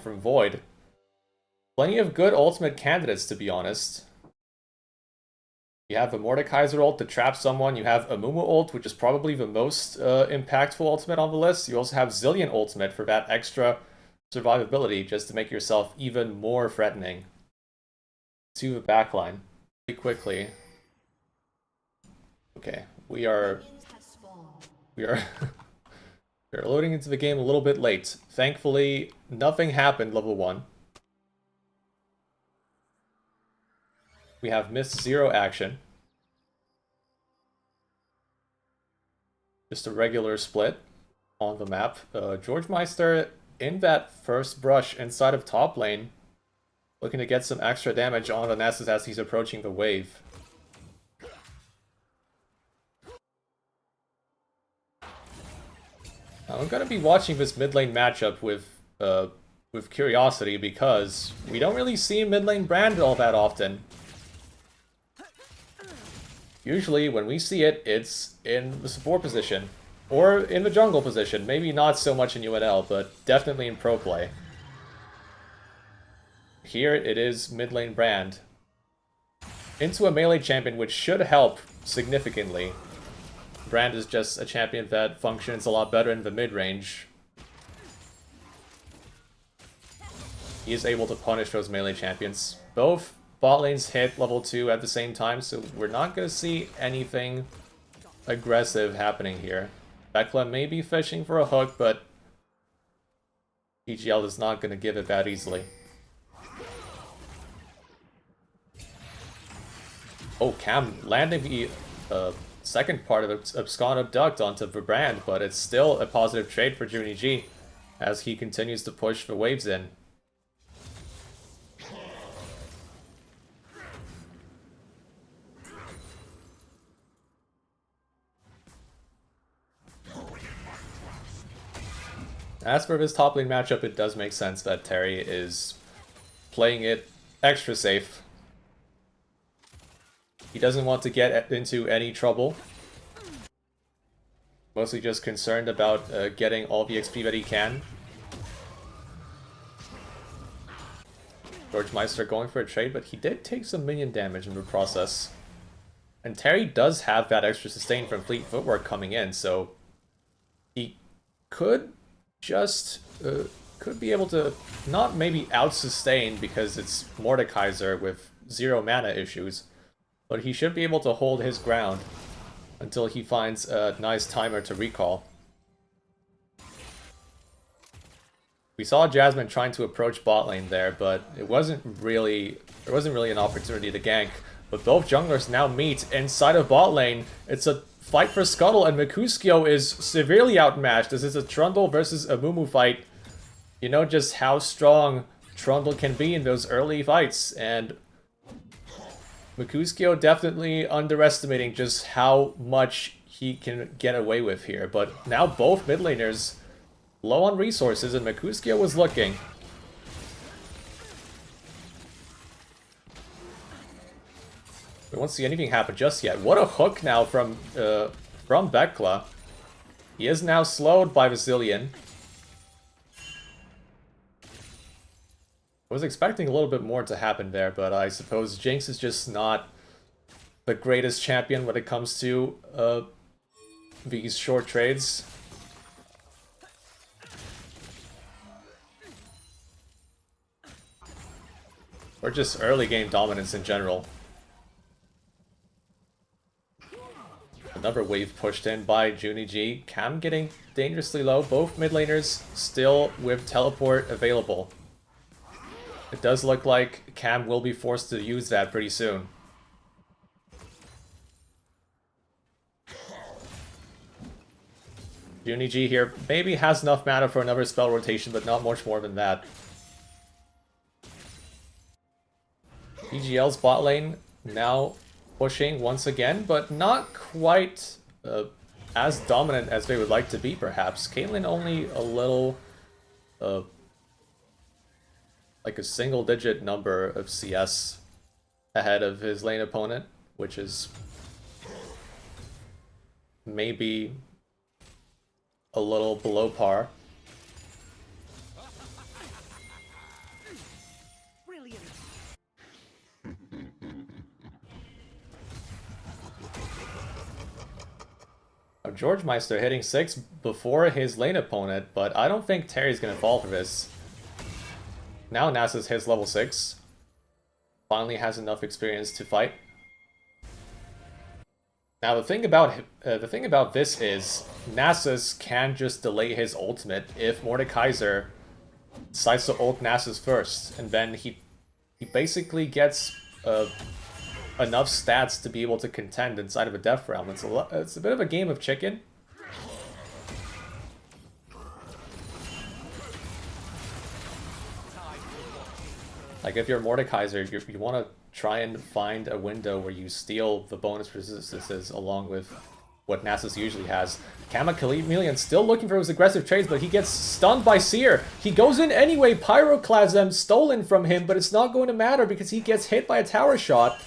from Void. Plenty of good ultimate candidates, to be honest. You have a Mordekaiser ult to trap someone. You have a Mumu ult, which is probably the most impactful ultimate on the list. You also have Zillion ultimate for that extra survivability, just to make yourself even more threatening to the backline. Pretty quickly. Okay, we are we are loading into the game a little bit late. Thankfully, nothing happened level 1. We have missed 0 action. Just a regular split on the map. George Meister in that first brush inside of top lane, looking to get some extra damage on the Nessus as he's approaching the wave. Now, I'm gonna be watching this mid lane matchup with curiosity because we don't really see mid lane Brand all that often. Usually, when we see it, it's in the support position. Or in the jungle position. Maybe not so much in UNL, but definitely in pro play. Here, it is mid lane Brand. Into a melee champion, which should help significantly. Brand is just a champion that functions a lot better in the mid-range. He is able to punish those melee champions. Both bot lanes hit level 2 at the same time, so we're not going to see anything aggressive happening here. Bekla may be fishing for a hook, but PGL is not going to give it that easily. Oh, Cam landing the second part of Abscond Abduct onto the Brand, but it's still a positive trade for Junie G as he continues to push the waves in. As for this top lane matchup, it does make sense that Terry is playing it extra safe. He doesn't want to get into any trouble. Mostly just concerned about getting all the XP that he can. George Meister going for a trade, but he did take some minion damage in the process. And Terry does have that extra sustain from Fleet Footwork coming in, so he could just could be able to not maybe out-sustain because it's Mordekaiser with 0 mana issues, but he should be able to hold his ground until he finds a nice timer to recall. We saw Jasmine trying to approach bot lane there, but there wasn't really an opportunity to gank. But both junglers now meet inside of bot lane. It's a fight for Scuttle, and Mercutio is severely outmatched. This is a Trundle versus a Mumu fight. You know just how strong Trundle can be in those early fights, and Mercutio definitely underestimating just how much he can get away with here. But now both mid laners low on resources, and Mercutio was looking. We won't see anything happen just yet. What a hook now from Bekla. He is now slowed by Vasilian. I was expecting a little bit more to happen there, but I suppose Jinx is just not the greatest champion when it comes to these short trades. Or just early game dominance in general. Another wave pushed in by Junie G. Cam getting dangerously low. Both mid laners still with teleport available. It does look like Cam will be forced to use that pretty soon. Junie G here maybe has enough mana for another spell rotation, but not much more than that. PGL's bot lane now pushing once again, but not quite as dominant as they would like to be, perhaps. Caitlyn only a little, like a single-digit number of CS ahead of his lane opponent, which is maybe a little below par. George Meister hitting 6 before his lane opponent, but I don't think Terry's gonna fall for this. Now Nasus hits level 6. Finally has enough experience to fight. Now the thing about this is Nasus can just delay his ultimate if Mordekaiser decides to ult Nasus first, and then he basically gets enough stats to be able to contend inside of a death realm. It's a bit of a game of chicken. Like if you're Mordekaiser, you want to try and find a window where you steal the bonus resistances along with what Nasus usually has. Chameleon still looking for his aggressive trades, but he gets stunned by Seer. He goes in anyway, Pyroclasm stolen from him, but it's not going to matter because he gets hit by a tower shot.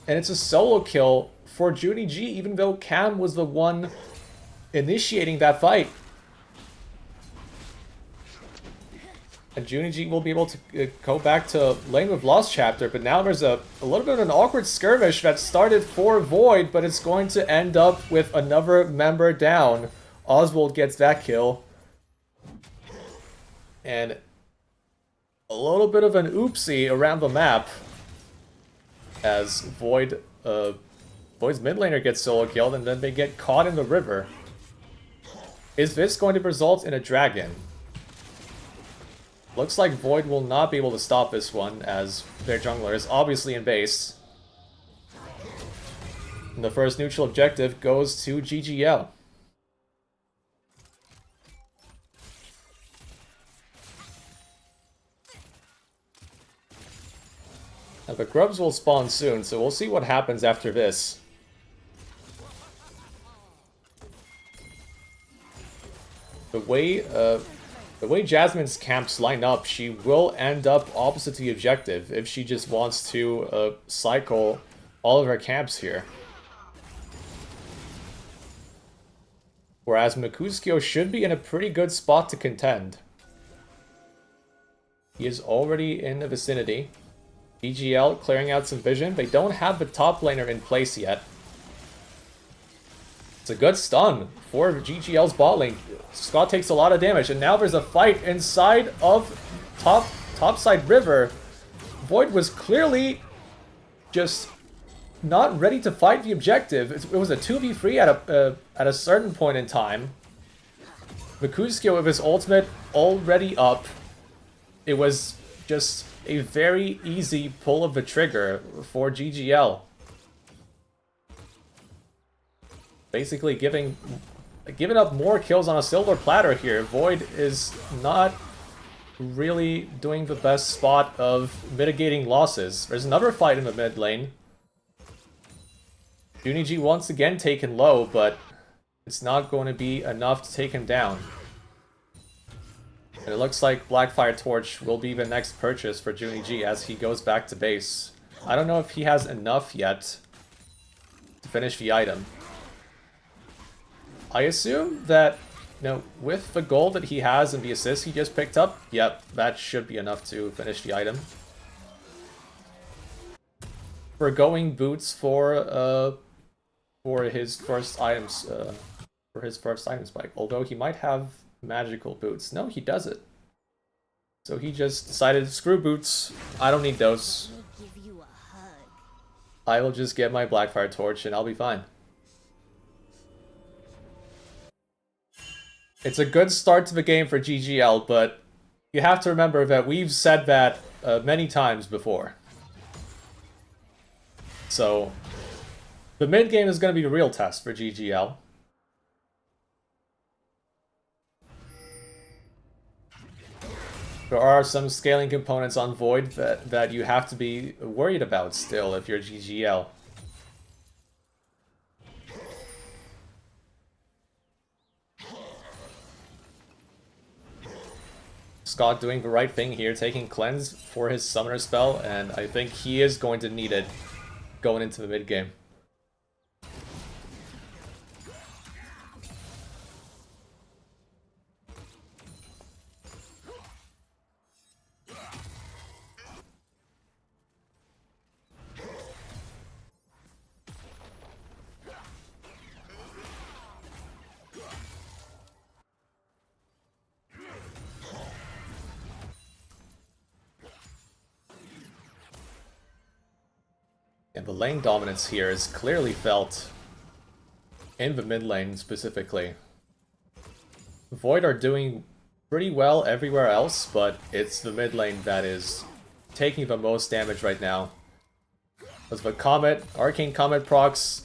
And it's a solo kill for Junie G, even though Cam was the one initiating that fight. And Junie G will be able to go back to lane with Lost Chapter, but now there's a little bit of an awkward skirmish that started for Void, but it's going to end up with another member down. Oswald gets that kill. And a little bit of an oopsie around the map as Void's mid laner gets solo killed and then they get caught in the river. Is this going to result in a dragon? Looks like Void will not be able to stop this one, as their jungler is obviously in base. And the first neutral objective goes to GGL. Now the grubs will spawn soon, so we'll see what happens after this. The way Jasmine's camps line up, she will end up opposite to the objective if she just wants to cycle all of her camps here. Whereas Mercutio should be in a pretty good spot to contend. He is already in the vicinity. BGL clearing out some vision. They don't have the top laner in place yet. It's a good stun for GGL's bot lane. Scott takes a lot of damage, and now there's a fight inside of topside river. Void was clearly just not ready to fight the objective. It was a 2v3 at a certain point in time. Mercutio with his ultimate already up. It was just a very easy pull of the trigger for GGL. Basically giving up more kills on a silver platter here. Void is not really doing the best spot of mitigating losses. There's another fight in the mid lane. Junie G once again taken low, but it's not going to be enough to take him down. And it looks like Blackfire Torch will be the next purchase for Junie G as he goes back to base. I don't know if he has enough yet to finish the item. I assume that, you know, with the gold that he has and the assist he just picked up, yep, that should be enough to finish the item. Forgoing boots for his first items, spike. Although he might have magical boots. No, he doesn't. So he just decided, screw boots. I don't need those. I will just get my Blackfire Torch and I'll be fine. It's a good start to the game for GGL, but you have to remember that we've said that many times before. So, the mid game is going to be a real test for GGL. There are some scaling components on Void that you have to be worried about still if you're GGL. Scott doing the right thing here, taking Cleanse for his Summoner spell, and I think he is going to need it going into the mid game. And the lane dominance here is clearly felt in the mid lane specifically. Void are doing pretty well everywhere else, but it's the mid lane that is taking the most damage right now. As the Comet, Arcane Comet procs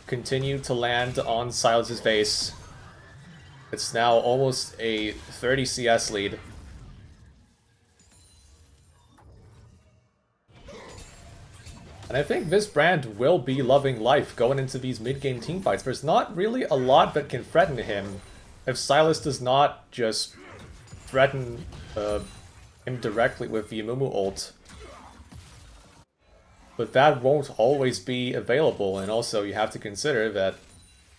continue to land on Silas's face. It's now almost a 30 CS lead. And I think this brand will be loving life going into these mid-game teamfights. There's not really a lot that can threaten him if Sylas does not just threaten him directly with the Amumu ult. But that won't always be available, and also you have to consider that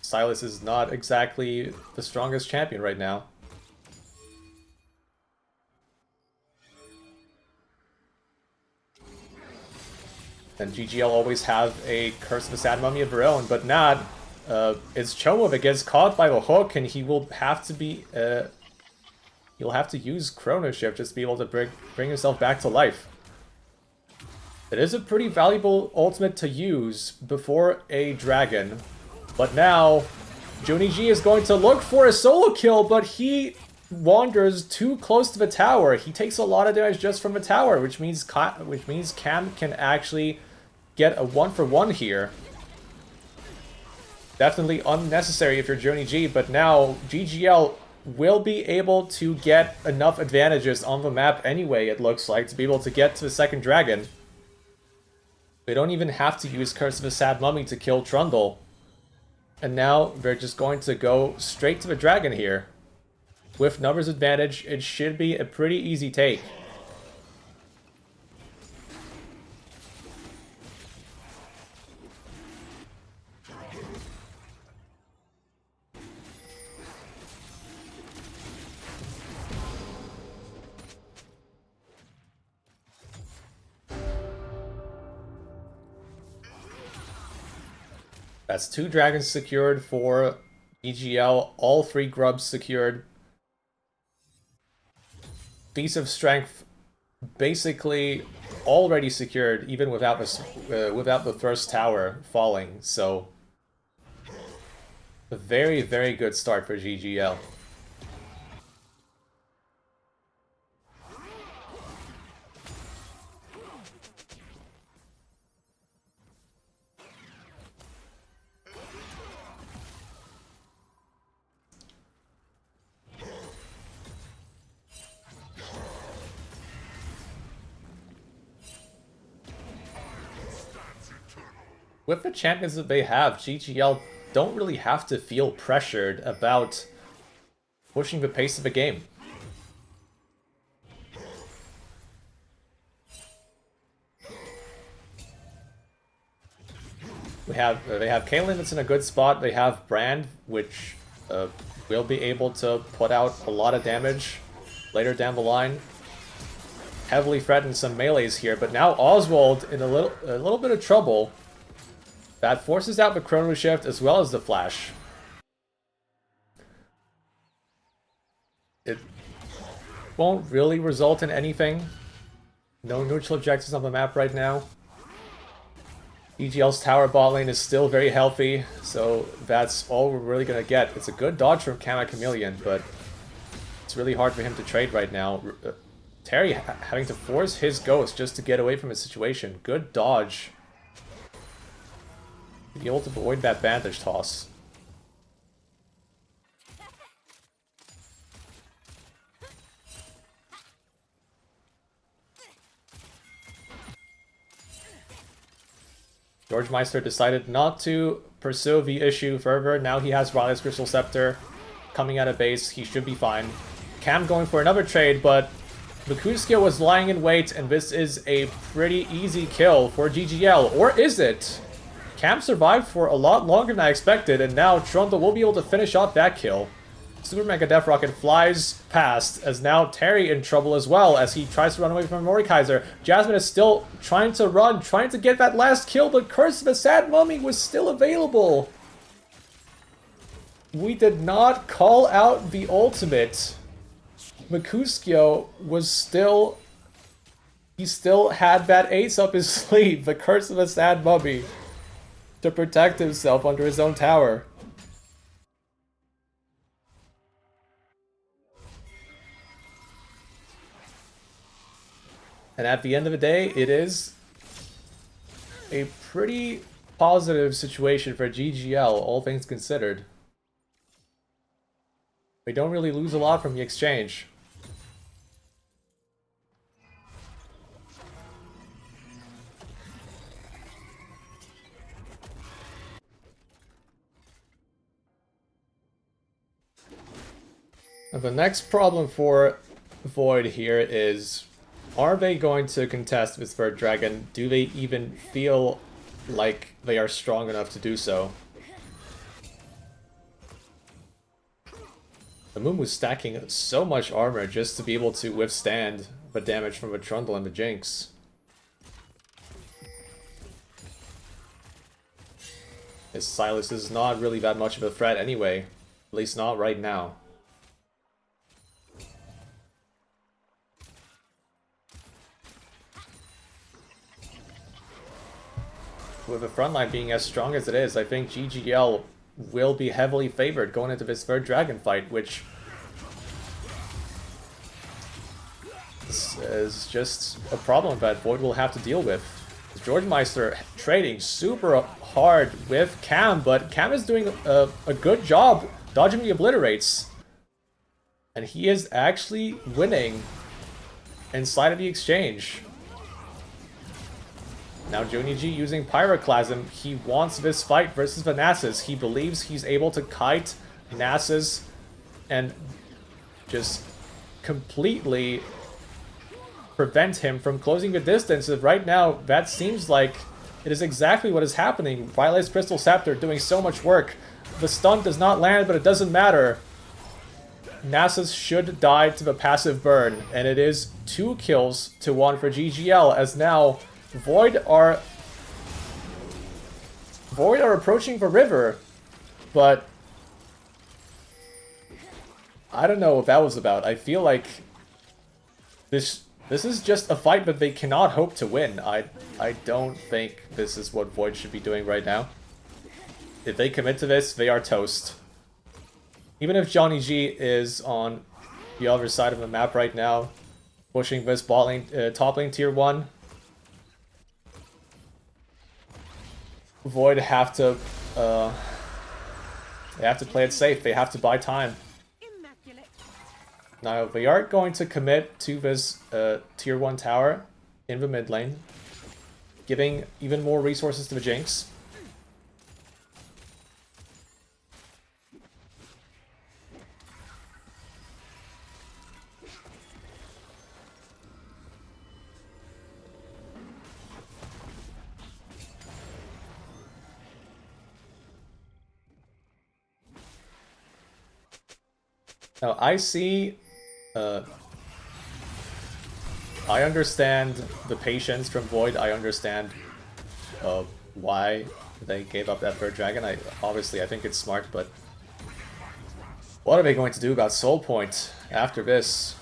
Sylas is not exactly the strongest champion right now. And GGL always have a Curse of the Sad Mummy of their own, but not. It's Chomo that gets caught by the hook, and he will have to be. He'll have to use Chrono Shift just to be able to bring himself back to life. It is a pretty valuable ultimate to use before a dragon, but now Juni G is going to look for a solo kill, but he wanders too close to the tower. He takes a lot of damage just from the tower, which means Cam can actually get a 1-for-1 here. Definitely unnecessary if you're Juni G, but now GGL will be able to get enough advantages on the map anyway, it looks like, to be able to get to the second dragon. They don't even have to use Curse of a Sad Mummy to kill Trundle. And now they're just going to go straight to the dragon here. With numbers advantage, it should be a pretty easy take. That's 2 dragons secured for EGL, all 3 grubs secured. Feast of Strength basically already secured, even without the first tower falling. So, a very, very good start for GGL. With the champions that they have, GGL don't really have to feel pressured about pushing the pace of the game. They have Caitlyn that's in a good spot. They have Brand, which will be able to put out a lot of damage later down the line. Heavily threatened some melees here, but now Oswald in a little bit of trouble. That forces out the Chrono Shift as well as the Flash. It won't really result in anything. No neutral objectives on the map right now. EGL's tower bot lane is still very healthy, so that's all we're really going to get. It's a good dodge from Kama Chameleon, but it's really hard for him to trade right now. Terry having to force his ghost just to get away from his situation. Good dodge. Be able to avoid that bandage toss. George Meister decided not to pursue the issue further. Now he has Riley's Crystal Scepter coming out of base. He should be fine. Cam going for another trade, but Mercutio was lying in wait, and this is a pretty easy kill for GGL. Or is it? Cam survived for a lot longer than I expected, and now Trundle will be able to finish off that kill. Super Mega Death Rocket flies past, as now Terry in trouble as well, as he tries to run away from Mordekaiser. Jasmine is still trying to run, trying to get that last kill, but Curse of the Sad Mummy was still available. We did not call out the ultimate. Mercutio was still he still had that ace up his sleeve, the Curse of a Sad Mummy, to protect himself under his own tower. And at the end of the day, it is a pretty positive situation for GGL, all things considered. They don't really lose a lot from the exchange. And the next problem for Void here is, are they going to contest with Third Dragon? Do they even feel like they are strong enough to do so? The Moon was stacking so much armor just to be able to withstand the damage from the Trundle and the Jinx. His Silas is not really that much of a threat anyway, at least not right now. With the front line being as strong as it is, I think GGL will be heavily favored going into this Third Dragon fight, which is just a problem that Void will have to deal with. George Meister trading super hard with Cam, but Cam is doing a good job dodging the obliterates. And he is actually winning inside of the exchange. Now Juniji using Pyroclasm, he wants this fight versus the Nasus. He believes he's able to kite Nasus and just completely prevent him from closing the distance. And right now, that seems like it is exactly what is happening. Violet's Crystal Scepter doing so much work. The stun does not land, but it doesn't matter. Nasus should die to the passive burn, and it is 2 kills to 1 for GGL, as now Void are approaching the river, but I don't know what that was about. I feel like this is just a fight that they cannot hope to win. I don't think this is what Void should be doing right now. If they commit to this, they are toast. Even if Johnny G is on the other side of the map right now, pushing this bot lane, top lane tier 1, Void have to they have to play it safe. They have to buy time. Now they are going to commit to this tier 1 tower in the mid lane, giving even more resources to the Jinx. Now, I see, I understand the patience from Void. I understand why they gave up that Third Dragon. Obviously, I think it's smart, but what are they going to do about Soul Point after this?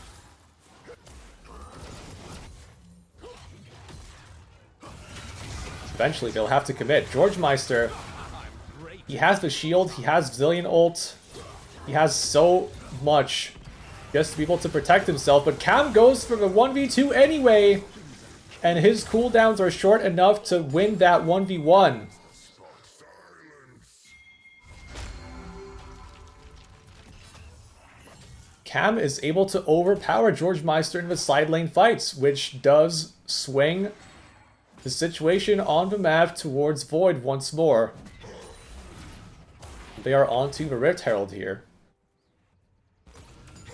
Eventually, they'll have to commit. George Meister, he has the shield, he has Zillion ult, he has so much just to be able to protect himself, but Cam goes for the 1v2 anyway, and his cooldowns are short enough to win that 1v1. Cam is able to overpower George Meister in the side lane fights, which does swing the situation on the map towards Void once more. They are onto the Rift Herald here.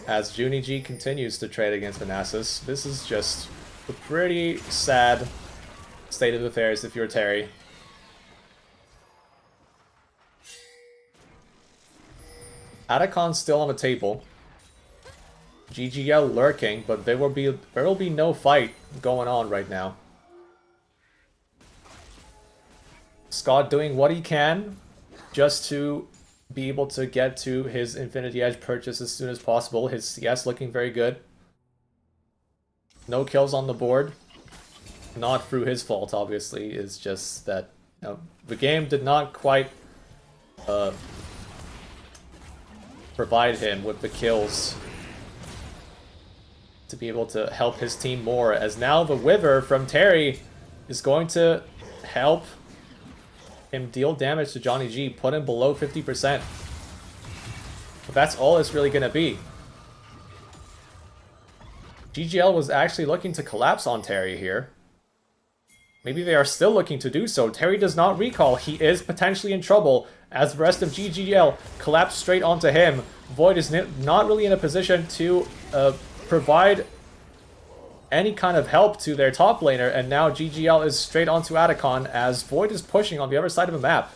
As Juniji continues to trade against the Nasus, this is just a pretty sad state of affairs if you're Terry. Atacon's still on the table. GGL lurking, but there will be no fight going on right now. Scott doing what he can just to be able to get to his Infinity Edge purchase as soon as possible. His CS looking very good. No kills on the board. not through his fault, obviously. It's just that the game did not quite provide him with the kills to be able to help his team more, as now the Wither from Terry is going to help him deal damage to Johnny G, put him below 50%. But that's all it's really going to be. GGL was actually looking to collapse on Terry here. Maybe they are still looking to do so. Terry does not recall. He is potentially in trouble as the rest of GGL collapse straight onto him. Void is not really in a position to provide any kind of help to their top laner, and now GGL is straight onto Atacon as Void is pushing on the other side of the map.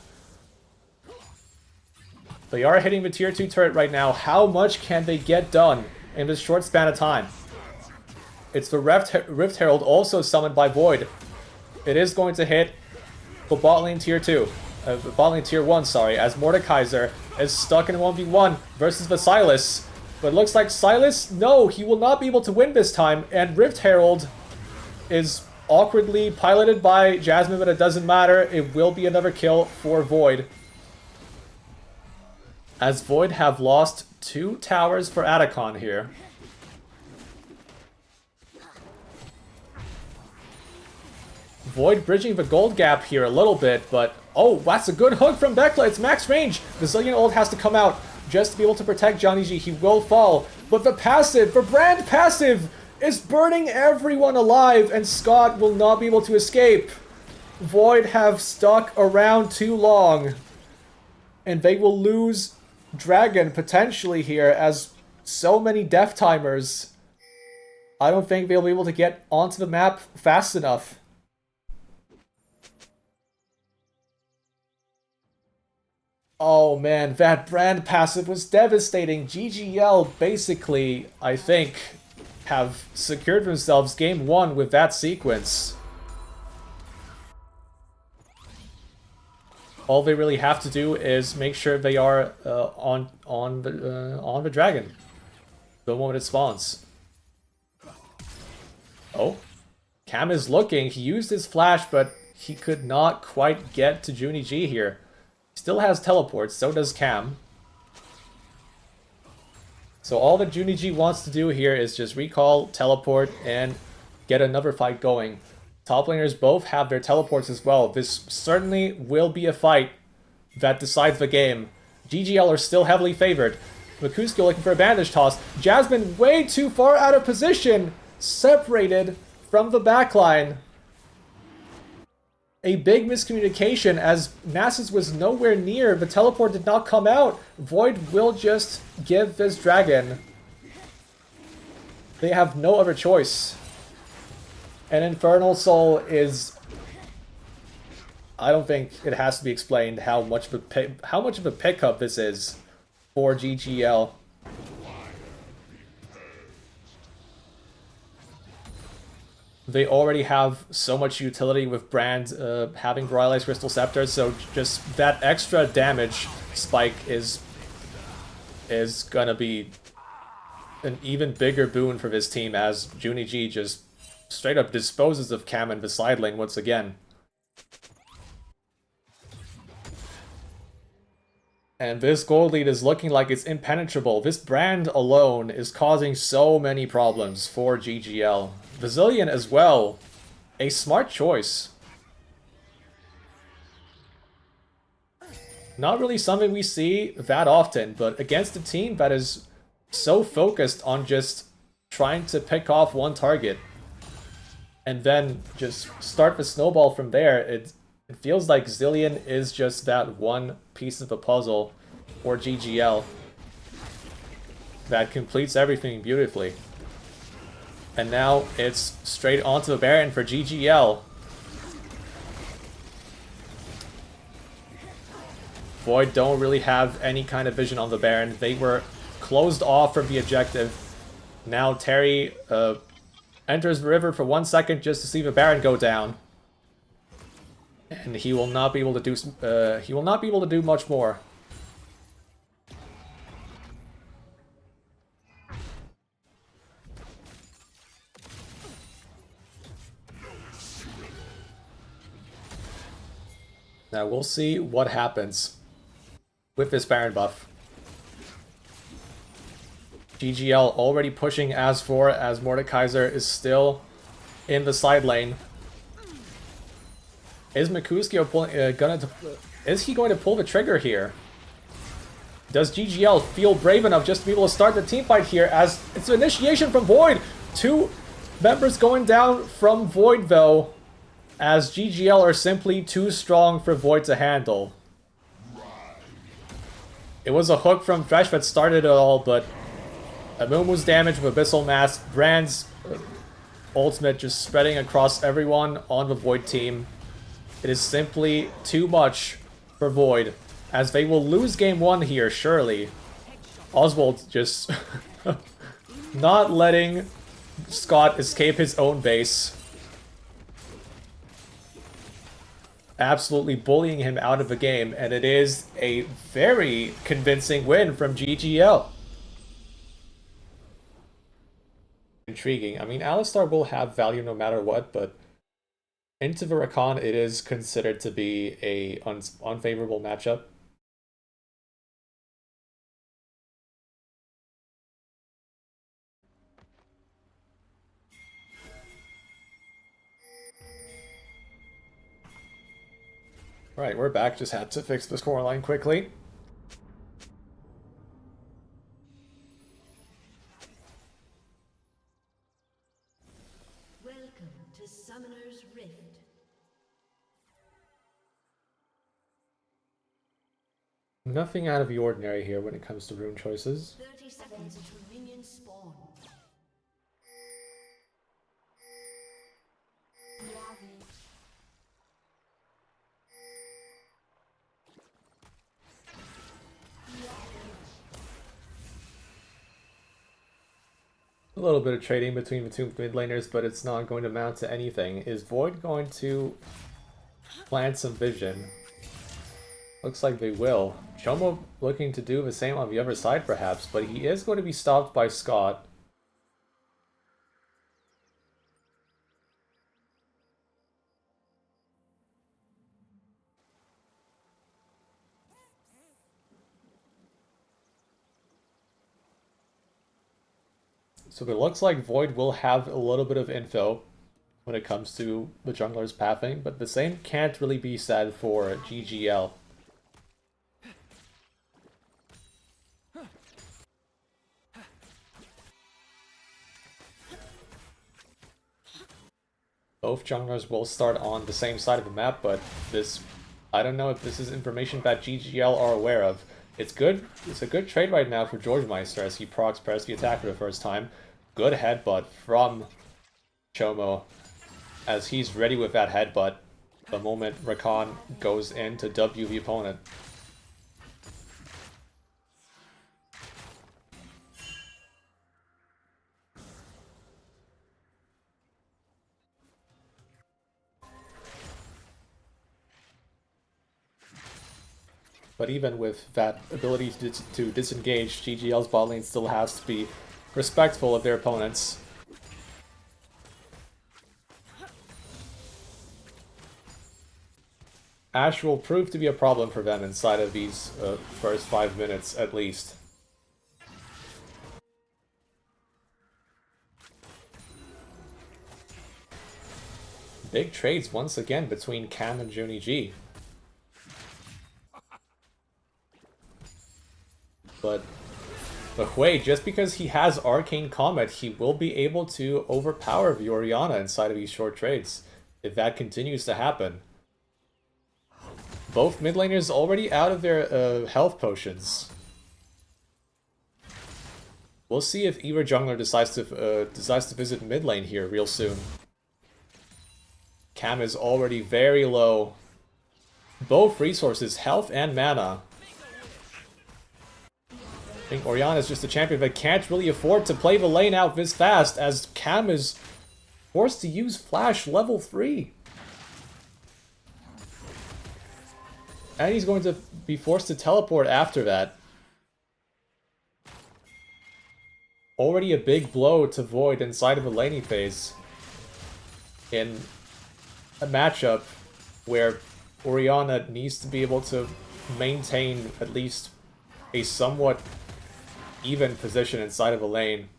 They are hitting the tier 2 turret right now. How much can they get done in this short span of time? It's the Rift Herald also summoned by Void. It is going to hit the bot lane tier 2. Bot lane tier 1, sorry, as Mordekaiser is stuck in 1v1 versus the Silas. But it looks like Silas, no, he will not be able to win this time, and Rift Herald is awkwardly piloted by Jasmine, but it doesn't matter. It will be another kill for Void. As Void have lost 2 towers for Atacon here. Void bridging the gold gap here a little bit, but oh, that's a good hook from Bekla. It's max range. The Zillion ult has to come out just to be able to protect Johnny G. He will fall, but the passive, the brand passive, is burning everyone alive, and Scott will not be able to escape. Void have stuck around too long, and they will lose Dragon potentially here, as so many death timers. I don't think they'll be able to get onto the map fast enough. Oh man, that brand passive was devastating. GGL basically, I think, have secured themselves game 1 with that sequence. All they really have to do is make sure they are on the dragon the moment it spawns. Oh, Cam is looking. He used his flash, but he could not quite get to Junie G here. Still has teleports, so does Cam. So all that Junie G wants to do here is just recall, teleport, and get another fight going. Top laners both have their teleports as well. This certainly will be a fight that decides the game. GGL are still heavily favored. Makusko looking for a bandage toss. Jasmine way too far out of position, separated from the backline. A big miscommunication as Nasus was nowhere near. The teleport did not come out. Void will just give this dragon. They have no other choice. And Infernal Soul is... I don't think it has to be explained how much of a pickup this is for GGL. They already have so much utility with Brand having Rylai's Crystal Scepter, so just that extra damage spike is gonna be an even bigger boon for this team as Junie G just straight up disposes of Cam in the side lane once again. And this gold lead is looking like it's impenetrable. This Brand alone is causing so many problems for GGL. Bazillion as well. A smart choice. Not really something we see that often, but against a team that is so focused on just trying to pick off one target and then just start the snowball from there, it feels like Zillion is just that one piece of the puzzle for GGL that completes everything beautifully. And now it's straight onto the Baron for GGL. Void don't really have any kind of vision on the Baron. They were closed off from the objective. Now Terry enters the river for 1 second just to see the Baron go down. And he will not be able to do much more. Now we'll see what happens with this Baron buff. GGL already pushing As4 as Mordekaiser is still in the side lane. Is Mikuskio is he going to pull the trigger here? Does GGL feel brave enough just to be able to start the teamfight here as it's an initiation from Void? 2 members going down from Void though, as GGL are simply too strong for Void to handle. It was a hook from Thresh that started it all, but Amumu's damage with Abyssal Mass, Brand's ultimate just spreading across everyone on the Void team. It is simply too much for Void, as they will lose game 1 here, surely. Oswald just not letting Scott escape his own base. Absolutely bullying him out of the game, and it is a very convincing win from GGL. Intriguing. I mean, Alistar will have value no matter what, but into the Rakan, it is considered to be a unfavorable matchup. Right, we're back. Just had to fix the scoreline quickly. Welcome to Summoner's Rift. Nothing out of the ordinary here when it comes to rune choices. 30 seconds until minions spawn. A little bit of trading between the two mid laners, but it's not going to amount to anything. Is Void going to plant some vision? Looks like they will. Chomo looking to do the same on the other side perhaps, but he is going to be stopped by Scott. So it looks like Void will have a little bit of info when it comes to the jungler's pathing, but the same can't really be said for GGL. Both junglers will start on the same side of the map, but this, I don't know if this is information that GGL are aware of. It's good. It's a good trade right now for George Meister as he procs press the attack for the first time. Good headbutt from Chomo as he's ready with that headbutt the moment Rakan goes in to W the opponent. But even with that ability to disengage, GGL's bot lane still has to be respectful of their opponents. Ashe will prove to be a problem for them inside of these first 5 minutes at least. Big trades once again between Cam and Junie G. But Hui, just because he has Arcane Comet, he will be able to overpower the Orianna inside of these short trades, if that continues to happen. Both mid laners already out of their health potions. We'll see if either jungler decides to visit mid lane here real soon. Cam is already very low. Both resources, health and mana. I think Orianna is just a champion that can't really afford to play the lane out this fast, as Cam is forced to use Flash level 3. And he's going to be forced to teleport after that. Already a big blow to Void inside of the laning phase. In a matchup where Orianna needs to be able to maintain at least a somewhat even position inside of a lane.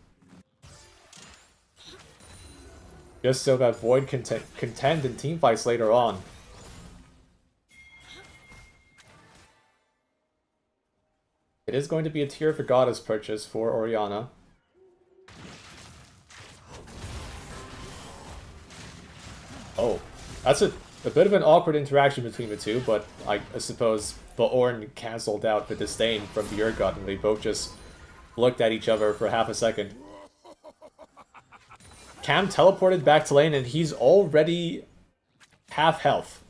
Just so that Void can contend in teamfights later on. It is going to be a Tear for Goddess purchase for Orianna. Oh, that's a bit of an awkward interaction between the two, but I suppose the Ornn cancelled out the disdain from the Urgot, and they both just looked at each other for half a second. Cam teleported back to lane, and he's already half health.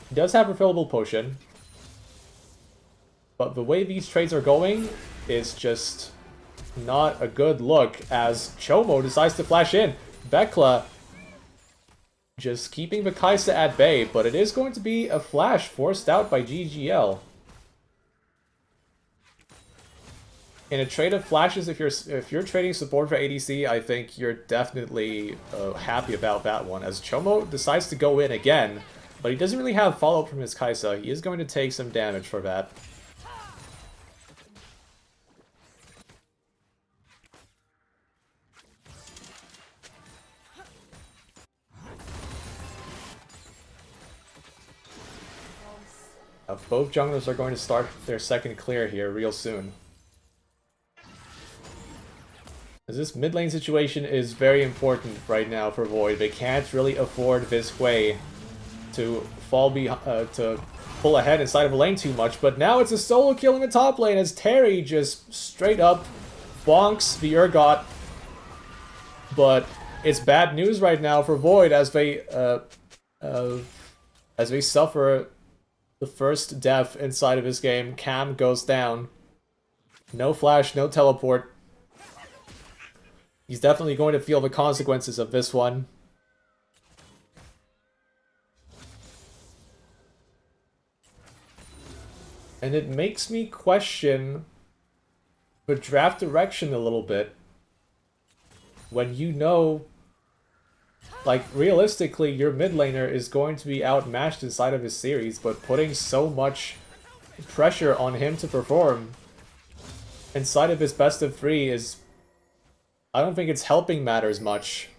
He does have refillable potion, but the way these trades are going is just not a good look as Chomo decides to flash in. Bekla just keeping the Kaisa at bay, but it is going to be a flash forced out by GGL. In a trade of flashes, if you're trading support for ADC, I think you're definitely happy about that one, as Chomo decides to go in again, but he doesn't really have follow-up from his Kaisa. He is going to take some damage for that. Both junglers are going to start their second clear here real soon. As this mid lane situation is very important right now for Void. They can't really afford this way to fall behind, to pull ahead inside of a lane too much. But now it's a solo kill in the top lane as Terry just straight up bonks the Urgot. But it's bad news right now for Void as they suffer the first death inside of this game. Cam goes down. No flash, no teleport. He's definitely going to feel the consequences of this one. And it makes me question the draft direction a little bit. When you know, like, realistically, your mid laner is going to be outmatched inside of his series, but putting so much pressure on him to perform inside of his best of 3 is... I don't think it's helping matters much.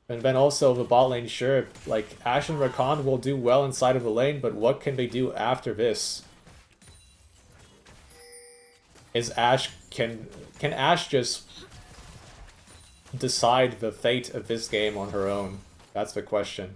And then also the bot lane, sure, like, Ashe and Rakan will do well inside of the lane, but what can they do after this? Is Ashe... Can Ashe just decide the fate of this game on her own? That's the question.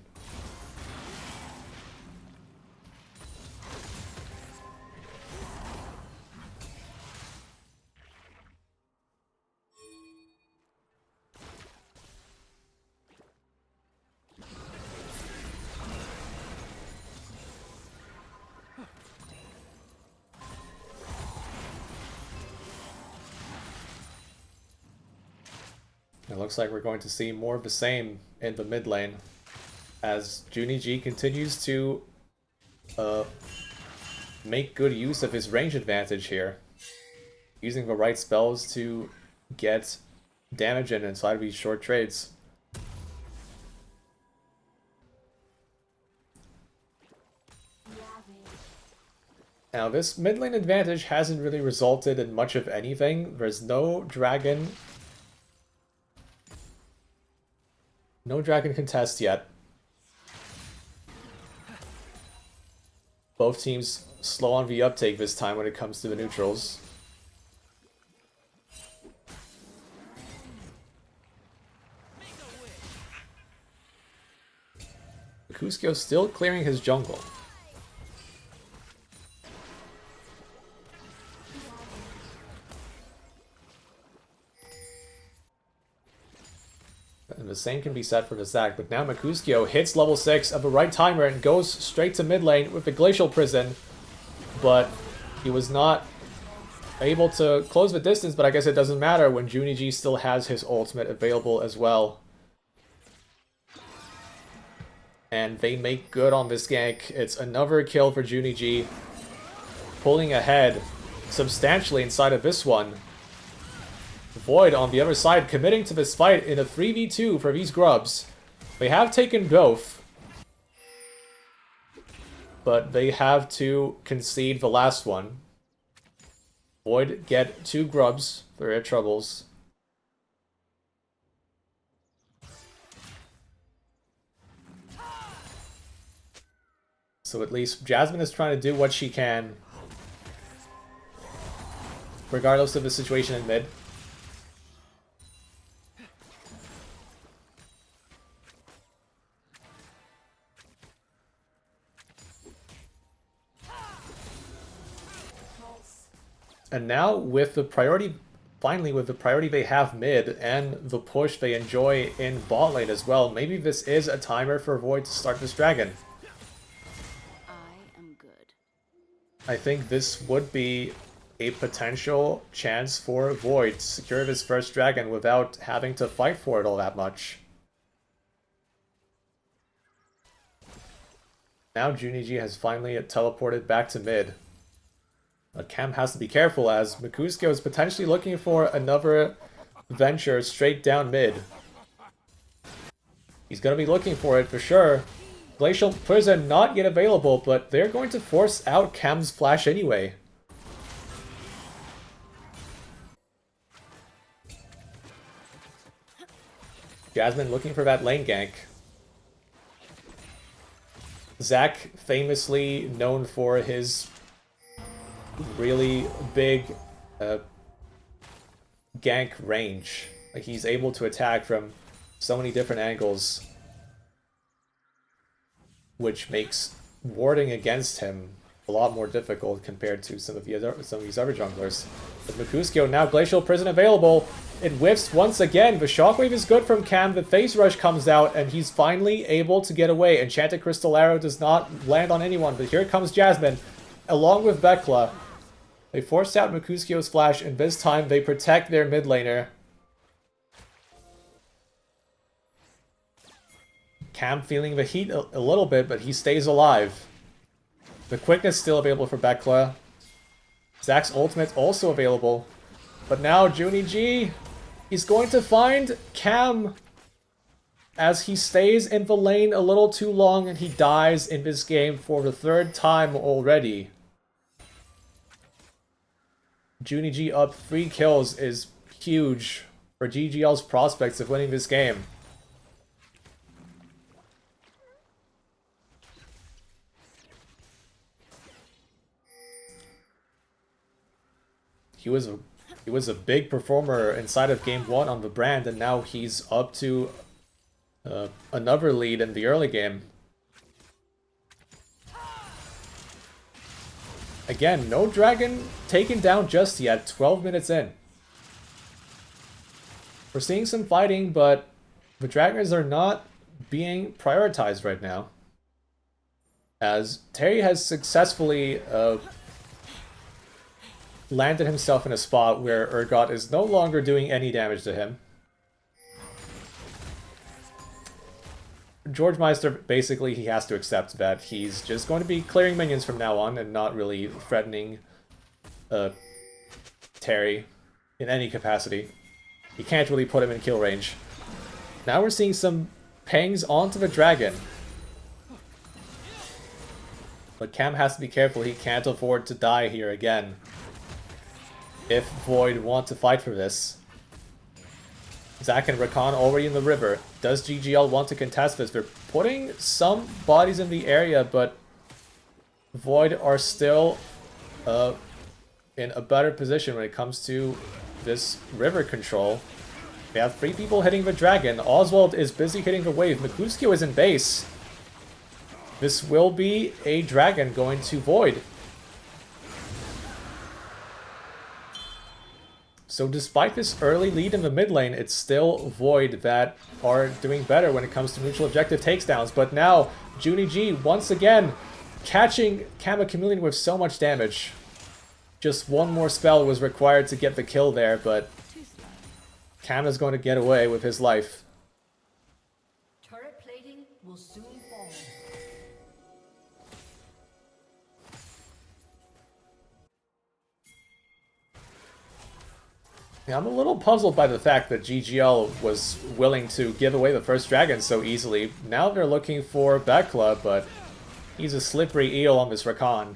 It looks like we're going to see more of the same in the mid lane as Junie G continues to make good use of his range advantage here, using the right spells to get damage in inside of these short trades. Now this mid lane advantage hasn't really resulted in much of anything. There's no dragon. No dragon contest yet. Both teams slow on the uptake this time when it comes to the neutrals. Cusco still clearing his jungle. And the same can be said for the Zac, but now Mercutio hits level 6 at the right timer and goes straight to mid lane with the Glacial Prison, but he was not able to close the distance, but I guess it doesn't matter when Junie G still has his ultimate available as well. And they make good on this gank. It's another kill for Junie G, pulling ahead substantially inside of this one. Void on the other side committing to this fight in a 3v2 for these grubs. They have taken both, but they have to concede the last one. Void get 2 grubs for their troubles. So at least Jasmine is trying to do what she can, regardless of the situation in mid. And now with the priority, finally with the priority they have mid and the push they enjoy in bot lane as well, maybe this is a timer for Void to start this dragon. I am good. I think this would be a potential chance for Void to secure his first dragon without having to fight for it all that much. Now Juniji has finally teleported back to mid. But Cam has to be careful as Mikusuke is potentially looking for another venture straight down mid. He's going to be looking for it for sure. Glacial Prison not yet available, but they're going to force out Cam's flash anyway. Jasmine looking for that lane gank. Zac famously known for his really big gank range. Like he's able to attack from so many different angles, which makes warding against him a lot more difficult compared to some of these other junglers. With Mikusuke now Glacial Prison available. It whiffs once again. The shockwave is good from Cam. The phase rush comes out and he's finally able to get away. Enchanted Crystal Arrow does not land on anyone, but here comes Jasmine along with Bekla. They forced out Mikusuke's flash, and this time they protect their mid laner. Cam feeling the heat a little bit, but he stays alive. The quickness still available for Bekla. Zac's ultimate also available. But now Juniji, he's going to find Cam as he stays in the lane a little too long and he dies in this game for the 3rd time already. Juniji up 3 kills is huge for GGL's prospects of winning this game. He was a big performer inside of game 1 on the brand, and now he's up to another lead in the early game. Again, no dragon taken down just yet, 12 minutes in. We're seeing some fighting, but the dragons are not being prioritized right now, as Terry has successfully landed himself in a spot where Urgot is no longer doing any damage to him. George Meister, basically, he has to accept that he's just going to be clearing minions from now on and not really threatening Terry in any capacity. He can't really put him in kill range. Now we're seeing some pangs onto the dragon. But Cam has to be careful, he can't afford to die here again if Void want to fight for this. Zac and Rakan already in the river. Does GGL want to contest this? They're putting some bodies in the area, but Void are still in a better position when it comes to this river control. They have 3 people hitting the dragon. Oswald is busy hitting the wave. Mikusuke is in base. This will be a dragon going to Void. So despite this early lead in the mid lane, it's still Void that are doing better when it comes to mutual objective takedowns. But now, Juniji once again catching Kama Chameleon with so much damage. Just one more spell was required to get the kill there, but Kama's going to get away with his life. Turret plating will soon fall. Yeah, I'm a little puzzled by the fact that GGL was willing to give away the first dragon so easily. Now they're looking for Bekla, but he's a slippery eel on this Rakan.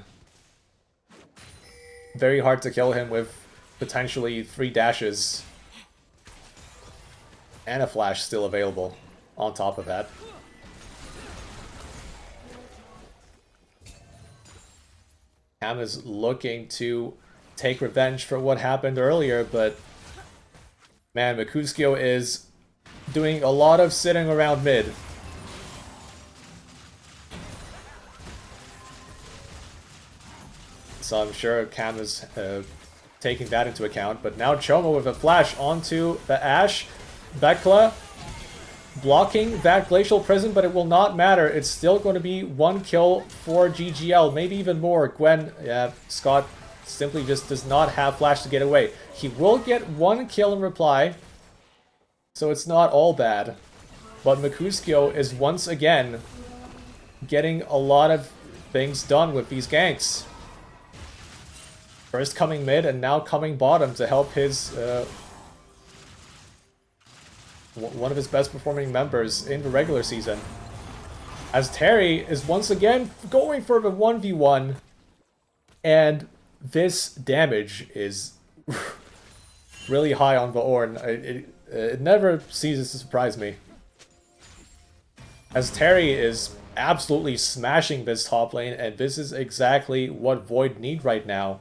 Very hard to kill him with potentially 3 dashes. And a flash still available on top of that. Cam is looking to take revenge for what happened earlier, but man, Mercutio is doing a lot of sitting around mid. So I'm sure Cam is taking that into account. But now Choma with a flash onto the Ashe. Bekla blocking that Glacial Prison, but it will not matter. It's still going to be 1 kill for GGL, maybe even more. Gwen, yeah, Scott simply just does not have flash to get away. He will get 1 kill in reply, so it's not all bad. But Mercutio is once again getting a lot of things done with these ganks. First coming mid and now coming bottom to help his one of his best performing members in the regular season. As Terry is once again going for the 1v1, and this damage is really high on the Ornn. It never ceases to surprise me. As Terry is absolutely smashing this top lane, and this is exactly what Void need right now.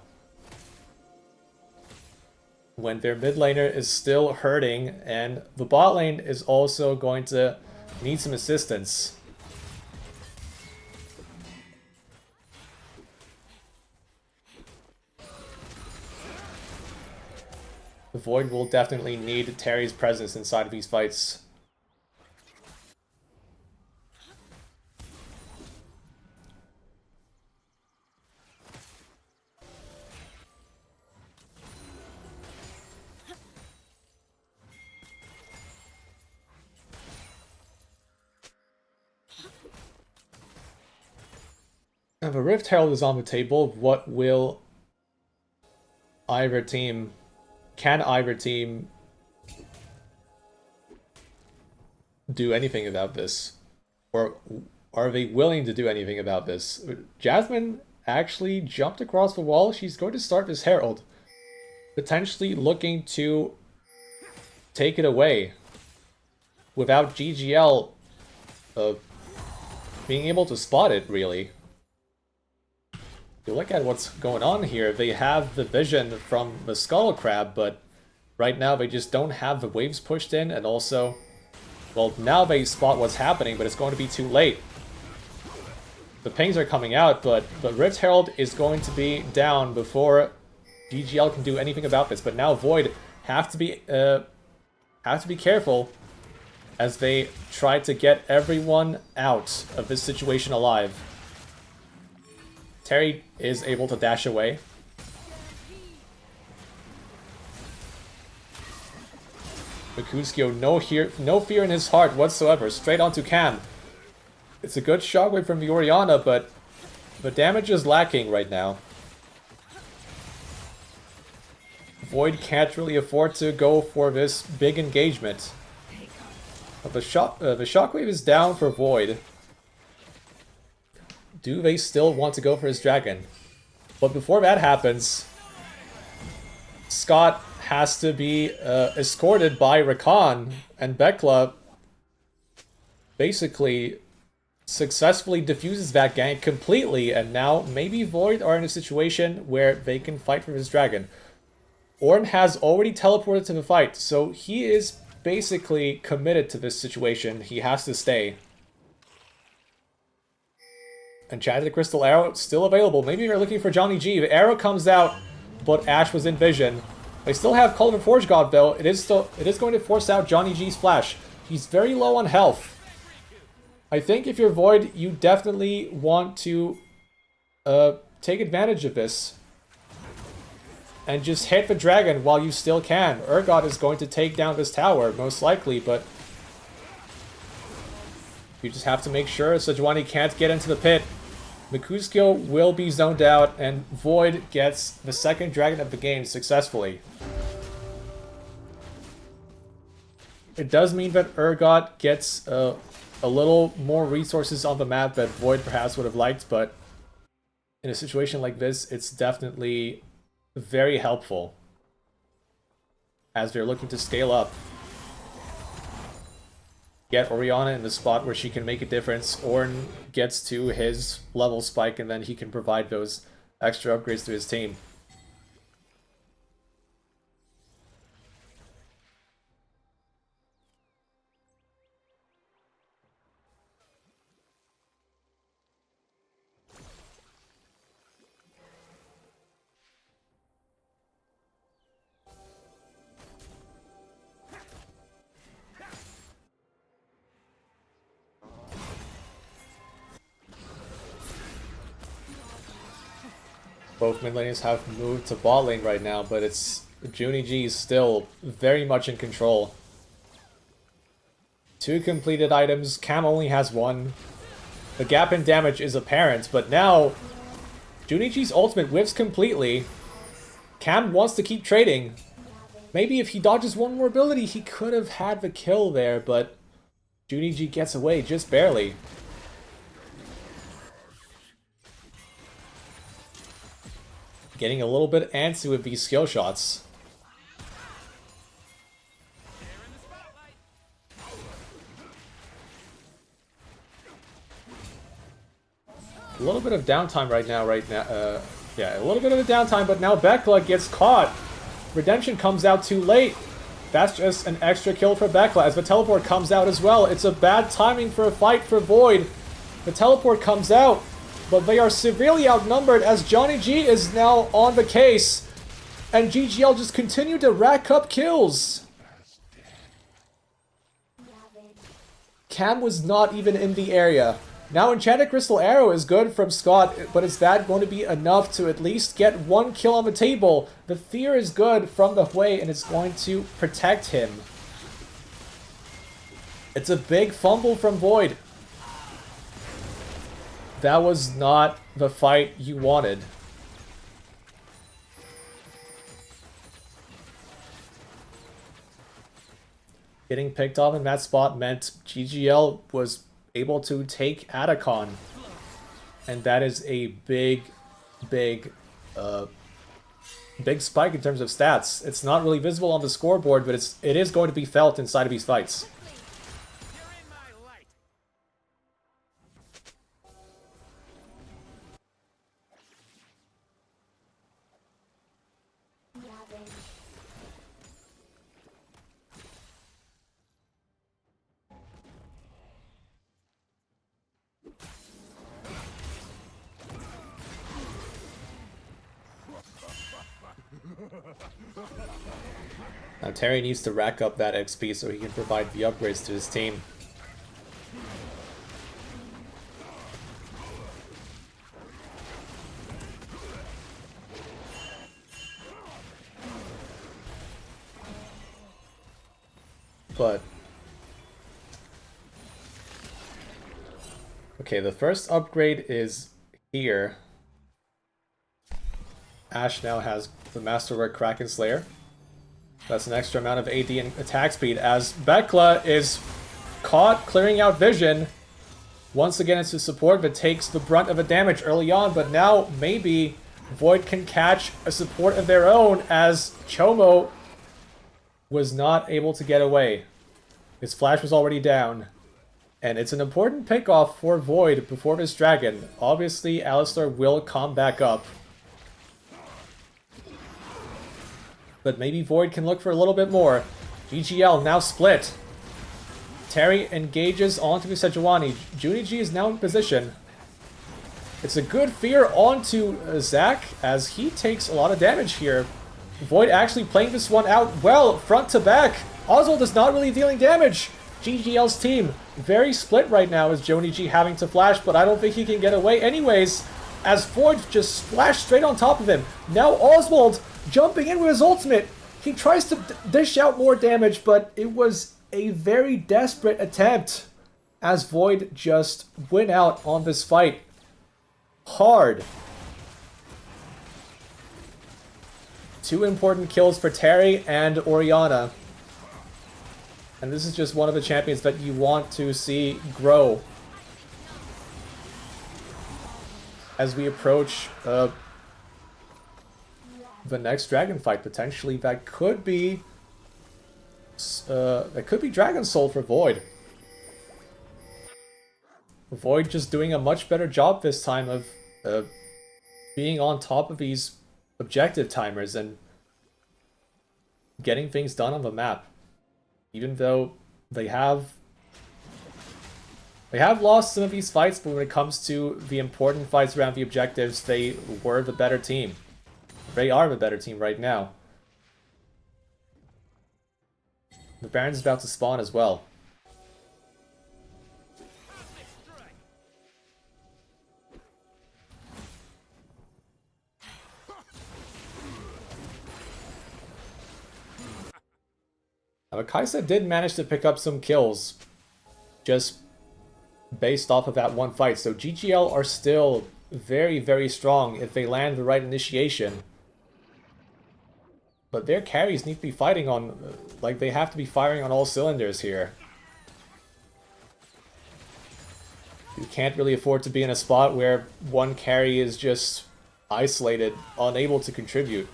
When their mid laner is still hurting, and the bot lane is also going to need some assistance. The Void will definitely need Terry's presence inside of these fights. If a Rift Herald is on the table, what will either team... Can either team do anything about this? Or are they willing to do anything about this? Jasmine actually jumped across the wall. She's going to start this Herald. Potentially looking to take it away. Without GGL being able to spot it, really. You look at what's going on here, they have the vision from the Skull Crab, but right now they just don't have the waves pushed in, and also, well, now they spot what's happening, but it's going to be too late. The pings are coming out, but Rift Herald is going to be down before GGL can do anything about this, but now Void have to be careful as they try to get everyone out of this situation alive. Terry is able to dash away. Mercutio, no fear in his heart whatsoever. Straight onto Cam. It's a good shockwave from the Orianna, but the damage is lacking right now. Void can't really afford to go for this big engagement. But the shockwave is down for Void. Do they still want to go for his dragon? But before that happens, Scott has to be escorted by Rakan, and Bekla basically successfully diffuses that gank completely, and now maybe Void are in a situation where they can fight for his dragon. Ornn has already teleported to the fight, so he is basically committed to this situation. He has to stay. Enchanted Crystal Arrow still available. Maybe they're looking for Johnny G. The arrow comes out, but Ashe was in vision. They still have Call of the Forge God though. It is going to force out Johnny G's flash. He's very low on health. I think if you're Void, you definitely want to take advantage of this and just hit the dragon while you still can. Urgot is going to take down this tower, most likely, but you just have to make sure Sejuani can't get into the pit. Mercutio will be zoned out, and Void gets the second dragon of the game successfully. It does mean that Urgot gets a little more resources on the map that Void perhaps would have liked, but in a situation like this, it's definitely very helpful as they're looking to scale up. Get Orianna in the spot where she can make a difference. Ornn gets to his level spike, and then he can provide those extra upgrades to his team. Both mid laners have moved to bot lane right now, but it's Junie G is still very much in control. 2 completed items, Cam only has 1. The gap in damage is apparent, but now Junie G's ultimate whiffs completely. Cam wants to keep trading. Maybe if he dodges one more ability, he could have had the kill there, but Junie G gets away just barely. Getting a little bit antsy with these skill shots. A little bit of downtime right now, yeah, a little bit of a downtime, but now Bekla gets caught. Redemption comes out too late. That's just an extra kill for Bekla as the teleport comes out as well. It's a bad timing for a fight for Void. The teleport comes out, but they are severely outnumbered as Johnny G is now on the case. And GGL just continue to rack up kills. Cam was not even in the area. Now Enchanted Crystal Arrow is good from Scott, but is that going to be enough to at least get 1 kill on the table? The Fear is good from the Hui and it's going to protect him. It's a big fumble from Void. That was not the fight you wanted. Getting picked off in that spot meant GGL was able to take Atacon. And that is a big spike in terms of stats. It's not really visible on the scoreboard, but it is going to be felt inside of these fights. Now Terry needs to rack up that XP so he can provide the upgrades to his team. But okay, the first upgrade is here. Ashe now has the Masterwork Kraken Slayer. That's an extra amount of AD and attack speed as Bekla is caught clearing out vision. Once again, it's a support that takes the brunt of the damage early on, but now maybe Void can catch a support of their own as Chomo was not able to get away. His flash was already down. And it's an important pickoff for Void before this dragon. Obviously, Alistar will come back up. But maybe Void can look for a little bit more. GGL now split. Terry engages onto Sejuani. Junie G is now in position. It's a good fear onto Zac as he takes a lot of damage here. Void actually playing this one out well, front to back. Oswald is not really dealing damage. GGL's team very split right now as Junie G having to flash, but I don't think he can get away anyways as Void just splashed straight on top of him. Now Oswald jumping in with his ultimate. He tries to dish out more damage, but it was a very desperate attempt as Void just went out on this fight hard. 2 important kills for Terry and Orianna. And this is just one of the champions that you want to see grow as we approach the next dragon fight. Potentially that could be Dragon Soul for Void. Void just doing a much better job this time of being on top of these objective timers and getting things done on the map. Even though they have lost some of these fights, but when it comes to the important fights around the objectives, they were the better team. They are the better team right now. The Baron's about to spawn as well. Now, Kaisa did manage to pick up some kills just based off of that one fight, so GGL are still very, very strong if they land the right initiation. But their carries need to be fighting on, like, they have to be firing on all cylinders here. You can't really afford to be in a spot where one carry is just isolated, unable to contribute.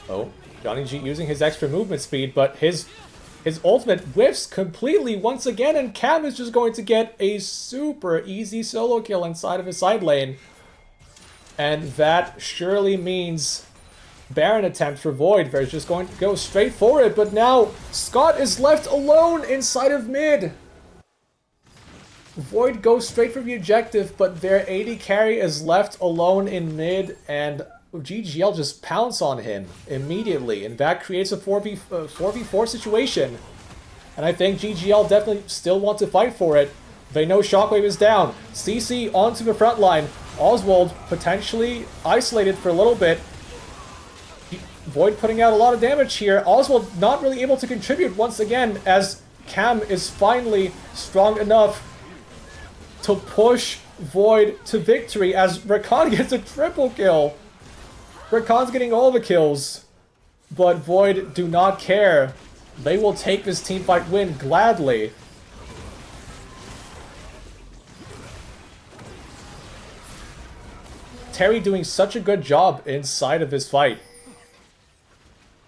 Oh, Johnny G using his extra movement speed, but his ultimate whiffs completely once again, and Cam is just going to get a super easy solo kill inside of his side lane. And that surely means Baron attempt for Void. They're just going to go straight for it, but now Scott is left alone inside of mid. Void goes straight for the objective, but their AD carry is left alone in mid, and GGL just pounce on him immediately, and that creates a 4v4 situation. And I think GGL definitely still want to fight for it. They know Shockwave is down. CC onto the front line. Oswald potentially isolated for a little bit. Void putting out a lot of damage here. Oswald not really able to contribute once again, as Cam is finally strong enough to push Void to victory, as Rakan gets a triple kill. Rakan's getting all the kills, but Void do not care. They will take this teamfight win gladly. Terry doing such a good job inside of this fight.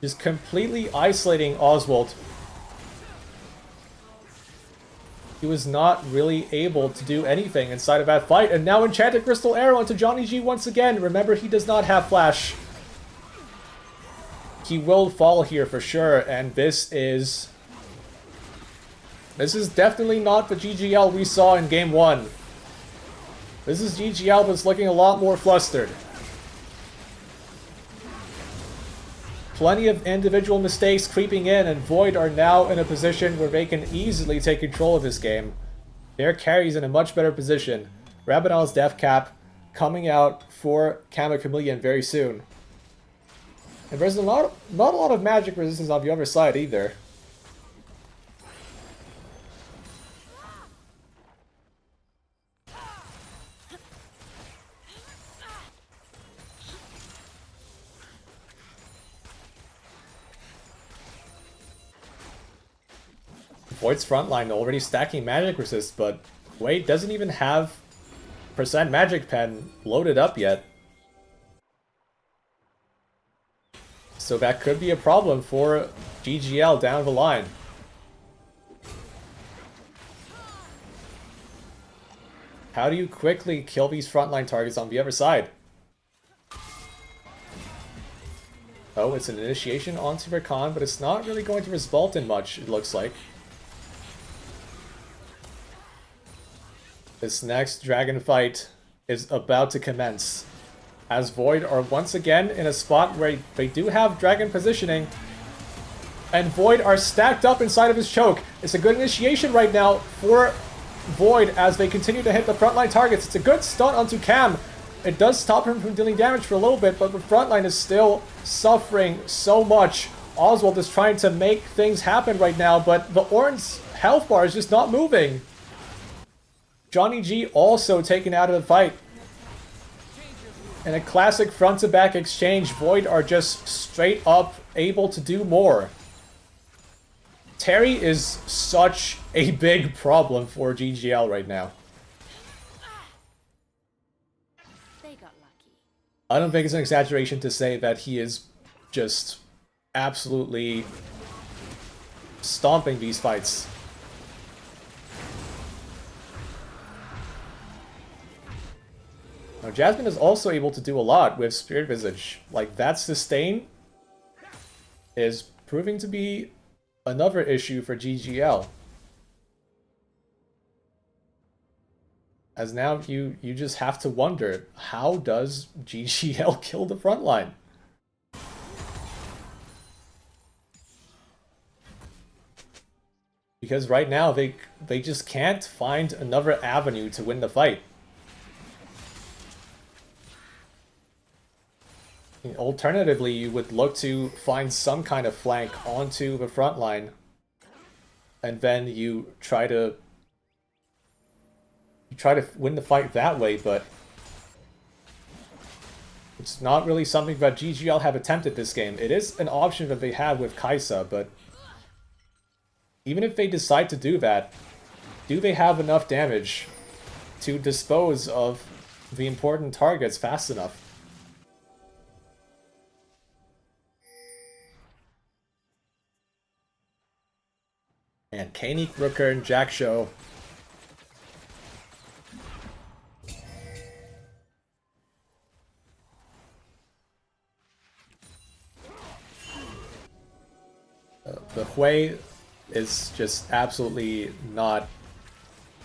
Just completely isolating Oswald. He was not really able to do anything inside of that fight. And now Enchanted Crystal Arrow onto Johnny G once again. Remember, he does not have Flash. He will fall here for sure. And this is definitely not the GGL we saw in Game 1. This is GGL that's looking a lot more flustered. Plenty of individual mistakes creeping in, and Void are now in a position where they can easily take control of this game. Their carry's in a much better position. Rabadon's Death Cap coming out for Kama Chameleon very soon. And there's not a lot of magic resistance on the other side either. Void's frontline already stacking magic resist, but Wade doesn't even have % magic pen loaded up yet. So that could be a problem for GGL down the line. How do you quickly kill these frontline targets on the other side? Oh, it's an initiation onto Rakan, but it's not really going to result in much, it looks like. This next dragon fight is about to commence, as Void are once again in a spot where they do have dragon positioning, and Void are stacked up inside of his choke. It's a good initiation right now for Void as they continue to hit the frontline targets. It's a good stun onto Cam. It does stop him from dealing damage for a little bit, but the frontline is still suffering so much. Oswald is trying to make things happen right now, but the orange health bar is just not moving. Johnny G also taken out of the fight. In a classic front-to-back exchange, Void are just straight up able to do more. Terry is such a big problem for GGL right now. They got lucky. I don't think it's an exaggeration to say that he is just absolutely stomping these fights. Now, Jasmine is also able to do a lot with Spirit Visage. Like, that sustain is proving to be another issue for GGL. As now you just have to wonder, how does GGL kill the front line? Because right now they just can't find another avenue to win the fight. Alternatively, you would look to find some kind of flank onto the front line, and then you try to win the fight that way, but it's not really something that GGL have attempted this game. It is an option that they have with Kaisa, but even if they decide to do that, do they have enough damage to dispose of the important targets fast enough? And Kanik, Rooker, and Jack Show. The Hui is just absolutely not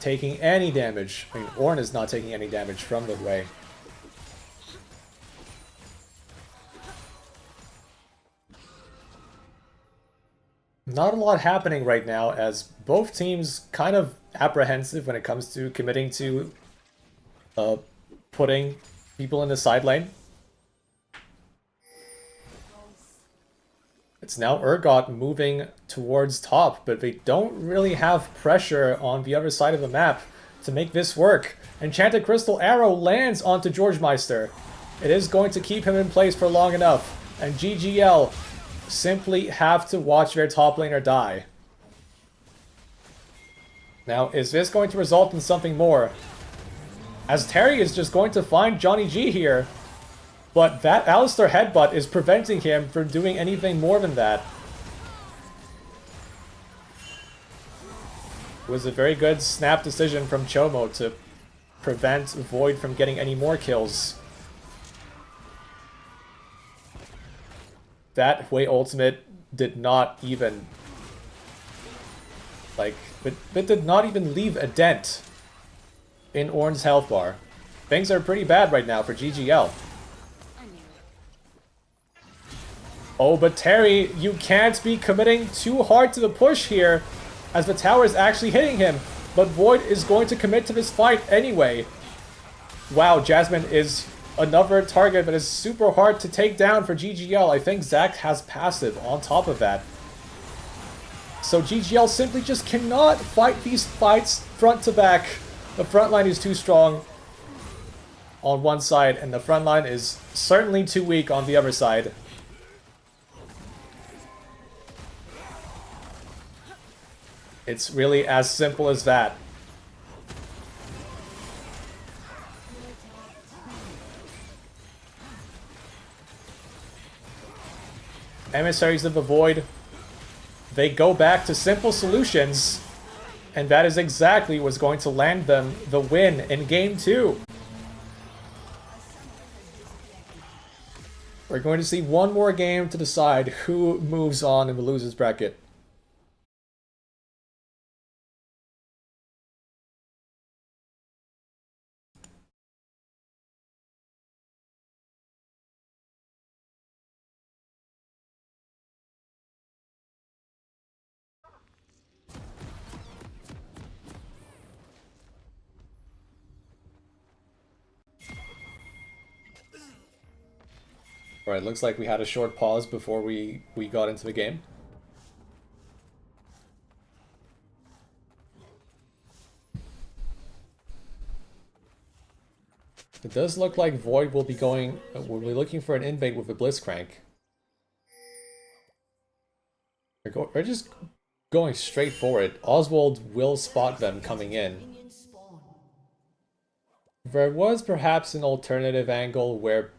taking any damage. I mean, Ornn is not taking any damage from the Hui. Not a lot happening right now, as both teams kind of apprehensive when it comes to committing to putting people in the side lane. It's now Urgot moving towards top, but they don't really have pressure on the other side of the map to make this work. Enchanted Crystal Arrow lands onto George Meister. It is going to keep him in place for long enough, and GGL simply have to watch their top laner die. Now, is this going to result in something more? As Terry is just going to find Johnny G here, but that Alistar headbutt is preventing him from doing anything more than that. It was a very good snap decision from Chomo to prevent Void from getting any more kills. That Hui ultimate did not even, like, it did not even leave a dent in Ornn's health bar. Things are pretty bad right now for GGL. Oh, but Terry, you can't be committing too hard to the push here, as the tower is actually hitting him. But Void is going to commit to this fight anyway. Wow, Jasmine is another target that is super hard to take down for GGL. I think Zac has passive on top of that. So GGL simply just cannot fight these fights front to back. The front line is too strong on one side, and the front line is certainly too weak on the other side. It's really as simple as that. Emissaries of the Void, they go back to simple solutions, and that is exactly what's going to land them the win in Game 2. We're going to see one more game to decide who moves on in the losers bracket. Alright, looks like we had a short pause before we got into the game. It does look like Void will be going... we'll be looking for an invade with the Blitzcrank. We're just going straight for it. Oswald will spot them coming in. Minions spawn. There was perhaps an alternative angle where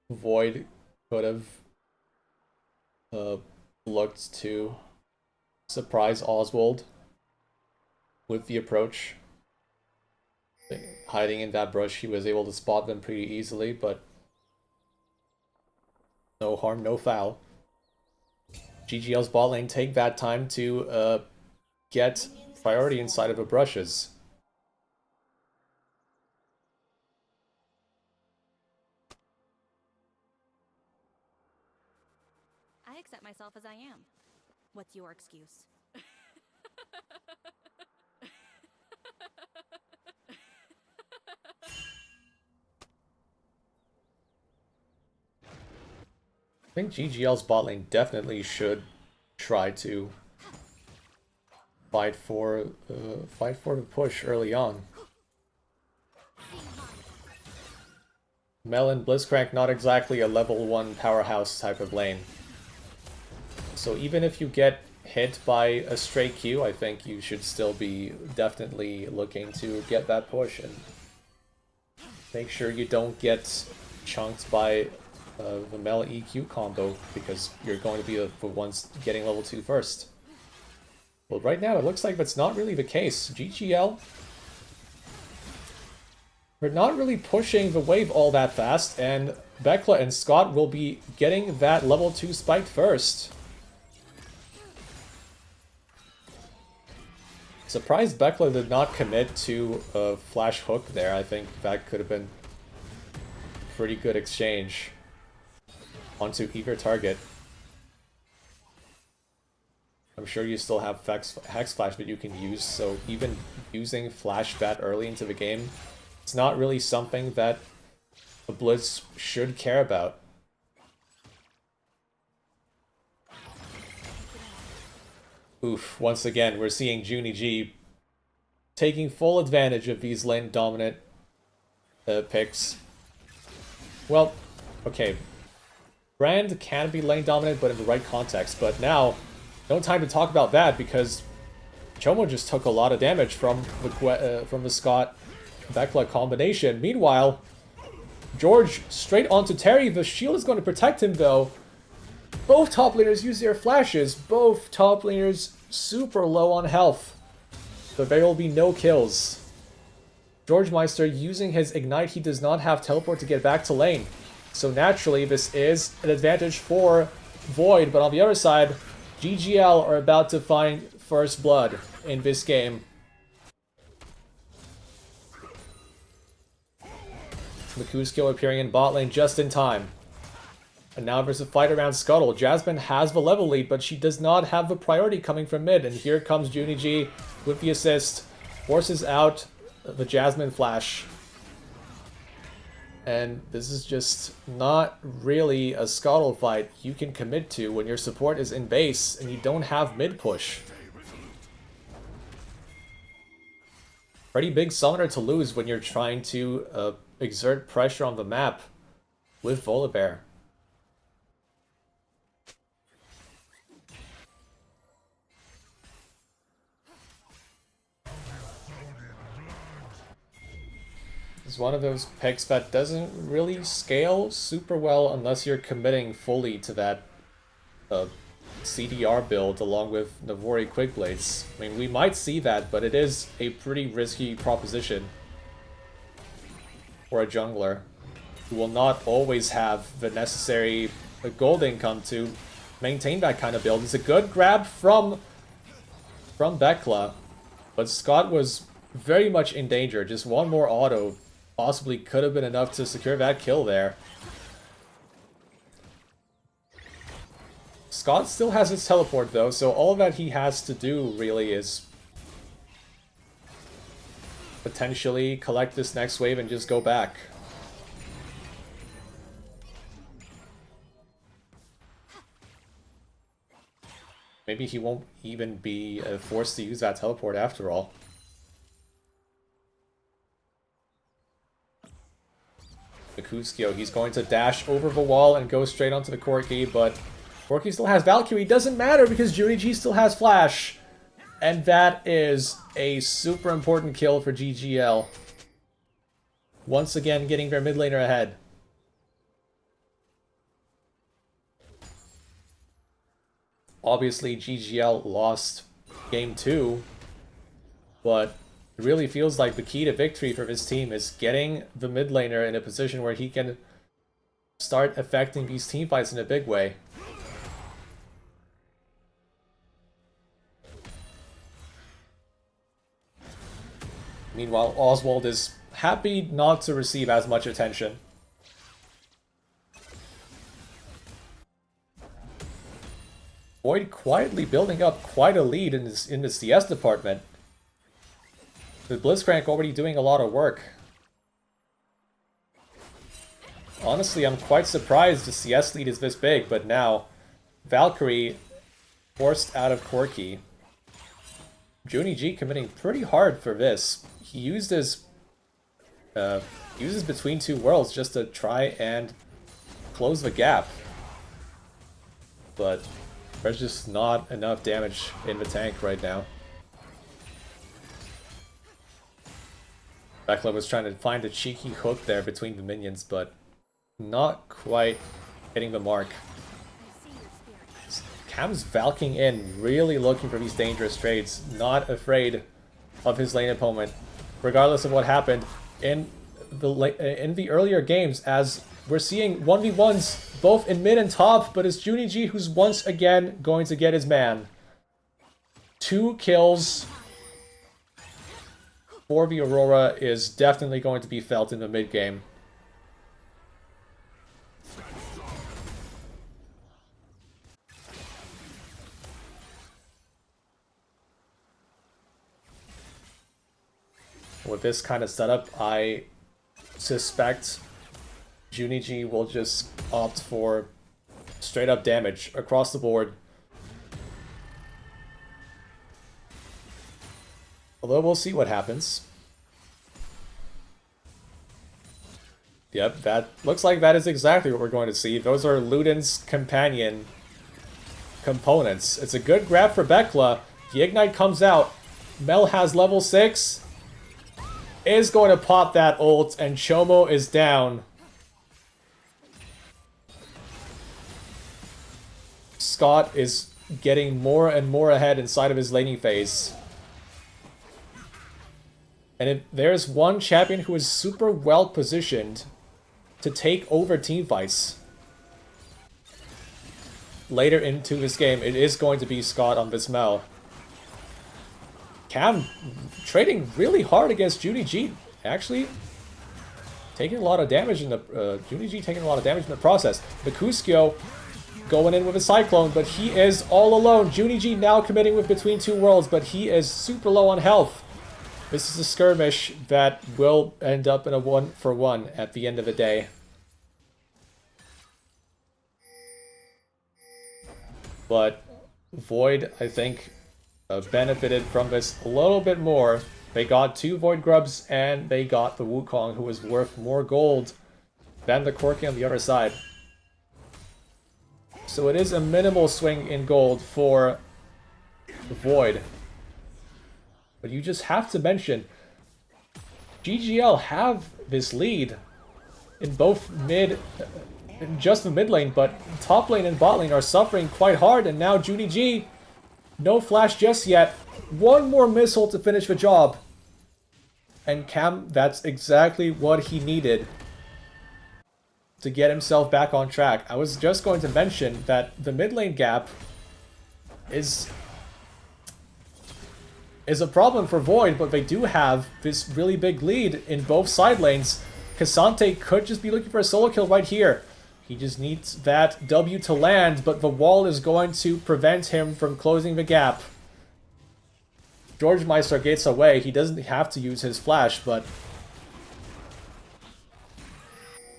Void could have looked to surprise Oswald with the approach. Hiding in that brush, he was able to spot them pretty easily, but no harm, no foul. GGL's bot lane take that time to get priority inside of the brushes. I accept myself as I am. What's your excuse? I think GGL's bot lane definitely should try to fight for the push early on. Melon Blitzcrank not exactly a level 1 powerhouse type of lane. So even if you get hit by a stray Q, I think you should still be definitely looking to get that push and make sure you don't get chunked by the Mel EQ combo, because you're going to be the ones getting level 2 first. Well, right now it looks like that's not really the case. GGL, we're not really pushing the wave all that fast, and Bekla and Scott will be getting that level 2 spike first. Surprised Bekla did not commit to a flash hook there. I think that could have been a pretty good exchange onto either target. I'm sure you still have Hex Flash that you can use, so even using Flash that early into the game, it's not really something that a Blitz should care about. Oof, once again, we're seeing Junie G taking full advantage of these lane dominant picks. Well, okay. Brand can be lane dominant, but in the right context. But now, no time to talk about that, because Chomo just took a lot of damage from the Scott Bekla combination. Meanwhile, George straight onto Terry. The shield is going to protect him, though. Both top laners use their flashes. Both top laners super low on health. But there will be no kills. George Meister using his Ignite. He does not have teleport to get back to lane. So naturally, this is an advantage for Void. But on the other side, GGL are about to find first blood in this game. Makusko appearing in bot lane just in time. And now there's a fight around Scuttle. Jasmine has the level lead, but she does not have the priority coming from mid. And here comes Junie G with the assist. Forces out the Jasmine flash. And this is just not really a Scuttle fight you can commit to when your support is in base and you don't have mid push. Pretty big summoner to lose when you're trying to exert pressure on the map with Volibear. It's one of those picks that doesn't really scale super well unless you're committing fully to that CDR build along with Navori Quickblades. I mean, we might see that, but it is a pretty risky proposition for a jungler who will not always have the necessary gold income to maintain that kind of build. It's a good grab from Bekla, but Scott was very much in danger. Just one more auto possibly could have been enough to secure that kill there. Scott still has his teleport though, so all that he has to do really is potentially collect this next wave and just go back. Maybe he won't even be forced to use that teleport after all. Mercutio, he's going to dash over the wall and go straight onto the Corki, but Corki still has Valkyrie. Doesn't matter because Junie still has Flash. And that is a super important kill for GGL. Once again, getting their mid laner ahead. Obviously, GGL lost game 2, but it really feels like the key to victory for this team is getting the mid laner in a position where he can start affecting these team fights in a big way. Meanwhile, Oswald is happy not to receive as much attention. Void quietly building up quite a lead in the CS department. With Blitzcrank already doing a lot of work. Honestly, I'm quite surprised the CS lead is this big, but now Valkyrie forced out of Corki. Junie G committing pretty hard for this. He used his uses Between Two Worlds just to try and close the gap. But there's just not enough damage in the tank right now. Bekla was trying to find a cheeky hook there between the minions, but not quite hitting the mark. Cam's valking in, really looking for these dangerous trades, not afraid of his lane opponent, regardless of what happened in the earlier games, as we're seeing 1v1s both in mid and top, but it's Junie G who's once again going to get his man. 2 kills for the Aurora is definitely going to be felt in the mid game. With this kind of setup, I suspect Junie G will just opt for straight up damage across the board. Although we'll see what happens. Yep, that looks like that is exactly what we're going to see. Those are Luden's companion components. It's a good grab for Bekla. The Ignite comes out. Mel has level 6. Is going to pop that ult, and Chomo is down. Scott is getting more and more ahead inside of his laning phase. And if there's one champion who is super well positioned to take over teamfights later into this game, it is going to be Scott on this Mel. Cam trading really hard against Junie G, actually taking a lot of damage in the Junie G taking a lot of damage in the process. Mercutio going in with a Cyclone, but he is all alone. Junie G now committing with Between Two Worlds, but he is super low on health. This is a skirmish that will end up in a 1-for-1 at the end of the day. But Void, I think, benefited from this a little bit more. They got 2 Void Grubs, and they got the Wukong, who was worth more gold than the Corki on the other side. So it is a minimal swing in gold for the Void. But you just have to mention, GGL have this lead in both mid, just the mid lane, but top lane and bot lane are suffering quite hard, and now Junie G, no flash just yet. One more missile to finish the job. And Cam, that's exactly what he needed to get himself back on track. I was just going to mention that the mid lane gap is a problem for Void, but they do have this really big lead in both side lanes. Cassante could just be looking for a solo kill right here. He just needs that W to land, but the wall is going to prevent him from closing the gap. George Meister gets away. He doesn't have to use his flash, but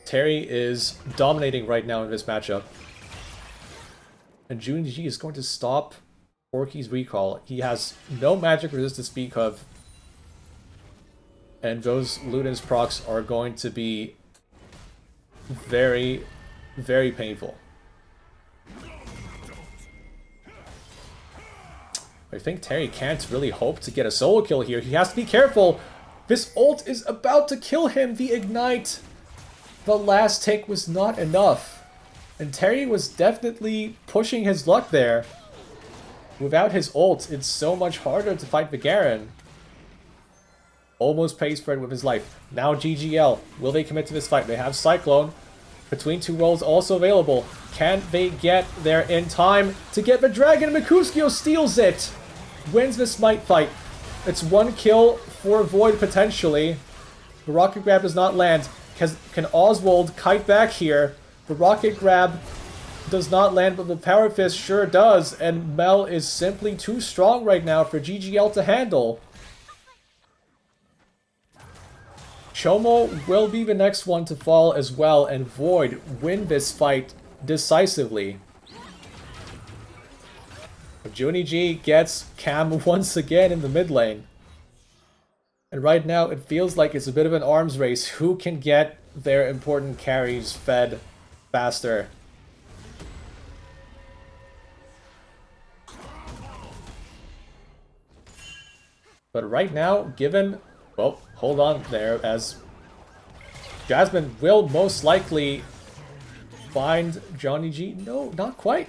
Terry is dominating right now in this matchup. And Junie G is going to stop Orki's recall. He has no magic resist to speak of. And those Luden's procs are going to be very, very painful. I think Terry can't really hope to get a solo kill here. He has to be careful. This ult is about to kill him. The ignite. The last take was not enough. And Terry was definitely pushing his luck there. Without his ult, it's so much harder to fight the Garen. Almost pays for it with his life. Now GGL. Will they commit to this fight? They have Cyclone. Between two worlds also available. Can they get there in time to get the dragon? Mercutio steals it. Wins the smite fight. It's one kill for Void potentially. The rocket grab does not land. Can Oswald kite back here? The rocket grab does not land, but the power fist sure does. And Mel is simply too strong right now for GGL to handle. Chomo will be the next one to fall as well, and Void win this fight decisively. Junie G gets Cam once again in the mid lane. And right now it feels like it's a bit of an arms race. Who can get their important carries fed faster? But right now, given... Well, hold on there, as Jasmine will most likely find Johnny G. No, not quite.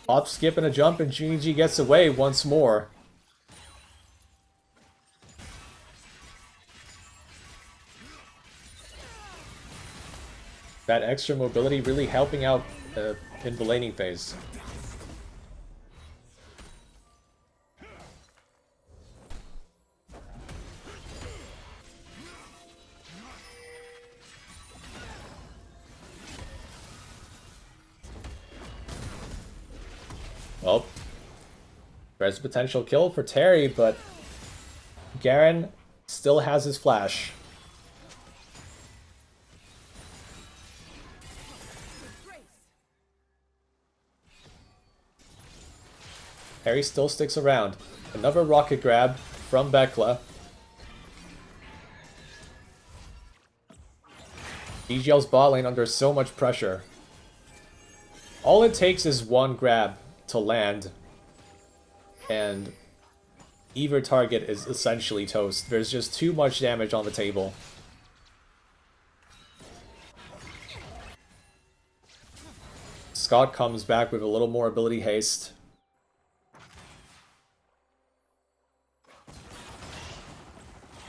Hop, skip, and a jump, and Johnny G gets away once more. That extra mobility really helping out in the laning phase. Well, there's a potential kill for Terry, but Garen still has his flash. Terry still sticks around. Another rocket grab from Bekla. DGL's bot lane under so much pressure. All it takes is one grab to land, and either target is essentially toast. There's just too much damage on the table. Scott comes back with a little more ability haste.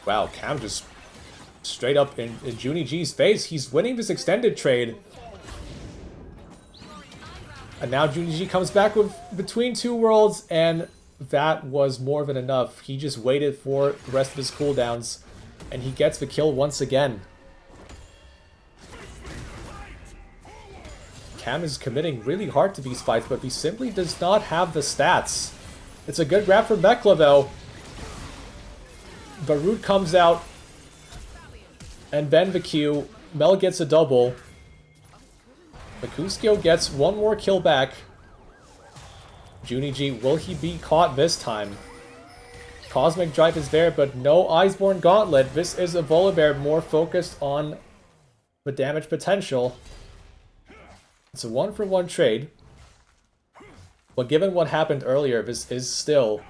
Wow, Cam just straight up in Junie G's face. He's winning this extended trade. And now Junie G comes back with between two worlds, and that was more than enough. He just waited for the rest of his cooldowns, and he gets the kill once again. Cam is committing really hard to these fights, but he simply does not have the stats. It's a good grab from Bekla, though. Barut comes out, and then the Q. Mel gets a double. Mercutio gets one more kill back. Junie G, will he be caught this time? Cosmic Drive is there, but no Iceborne Gauntlet. This is a Volibear more focused on the damage potential. It's a 1-for-1 trade. But given what happened earlier, this is still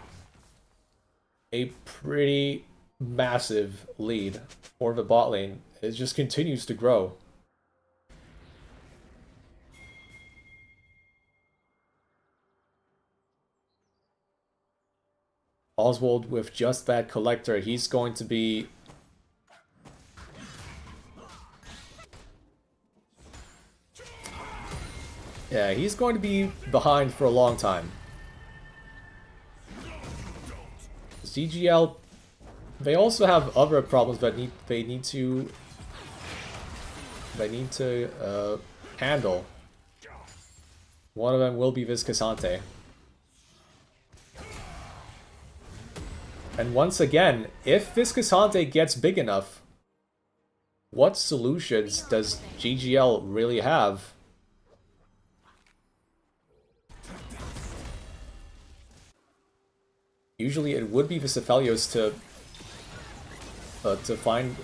a pretty massive lead for the bot lane. It just continues to grow. Oswald with just that collector, he's going to be... Yeah, he's going to be behind for a long time. CGL, they also have other problems that they need to handle. One of them will be Viscasante. And once again, if Viscasante gets big enough, what solutions does GGL really have? Usually it would be the Cephalios to find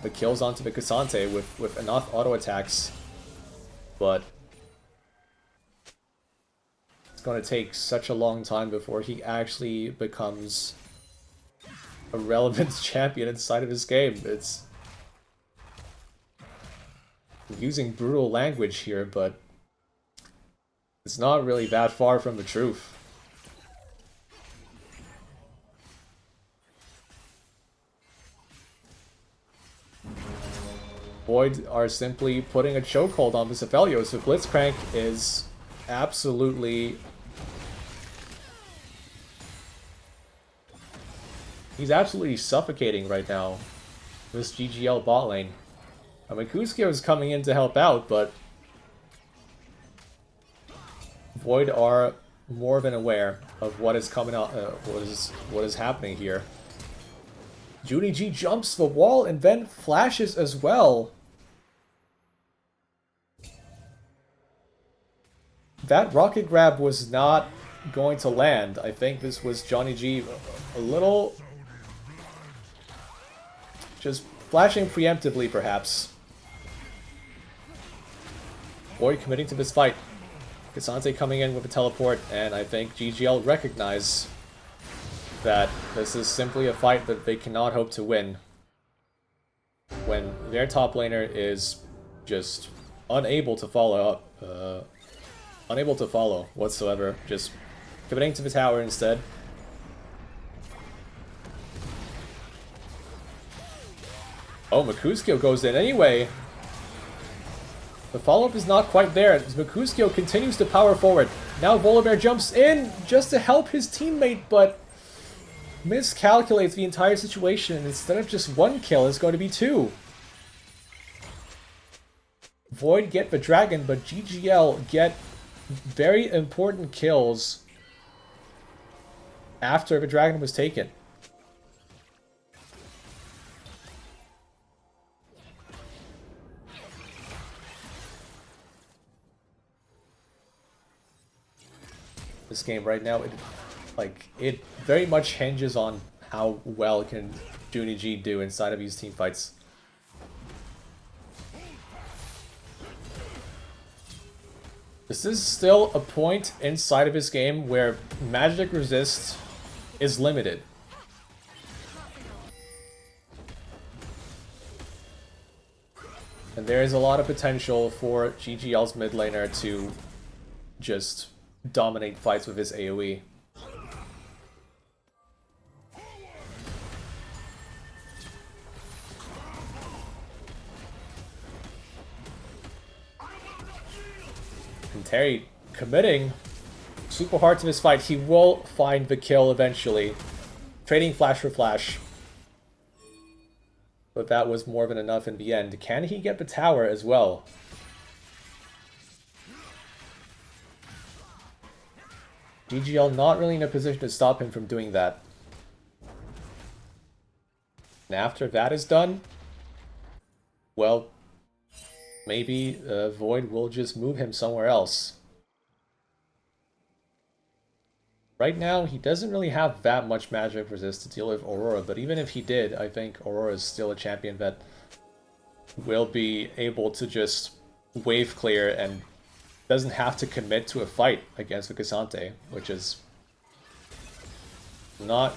the kills onto the Cassante with enough auto attacks, but it's going to take such a long time before he actually becomes a relevant champion inside of his game. It's I'm using brutal language here, but it's not really that far from the truth. Void are simply putting a chokehold on this Aphelios, so Blitzcrank is absolutely... He's absolutely suffocating right now, this GGL bot lane. I mean, Kuzco is coming in to help out, but Void are more than aware of what is coming out, what is happening here. Judy G jumps the wall and then flashes as well. That rocket grab was not going to land. I think this was Johnny G a little just flashing preemptively, perhaps. Void committing to this fight. Cassante coming in with a teleport, and I think GGL recognize that this is simply a fight that they cannot hope to win when their top laner is just unable to follow up, unable to follow whatsoever, just committing to the tower instead. Oh, Makuzco goes in anyway. The follow-up is not quite there as Makuzco continues to power forward. Now Volibear jumps in just to help his teammate, but miscalculates the entire situation, and instead of just one kill, it's going to be two. Void get the dragon, but GGL get very important kills after the dragon was taken. This game right now, it very much hinges on how well can Junie G do inside of these team fights. This is still a point inside of his game where magic resist is limited. And there is a lot of potential for GGL's mid laner to just dominate fights with his AoE. And Terry committing super hard to this fight. He will find the kill eventually. Trading flash for flash. But that was more than enough in the end. Can he get the tower as well? GGL not really in a position to stop him from doing that. And after that is done, well, maybe Void will just move him somewhere else. Right now, he doesn't really have that much magic resist to deal with Aurora, but even if he did, I think Aurora is still a champion that will be able to just wave clear and doesn't have to commit to a fight against the Cassante, which is not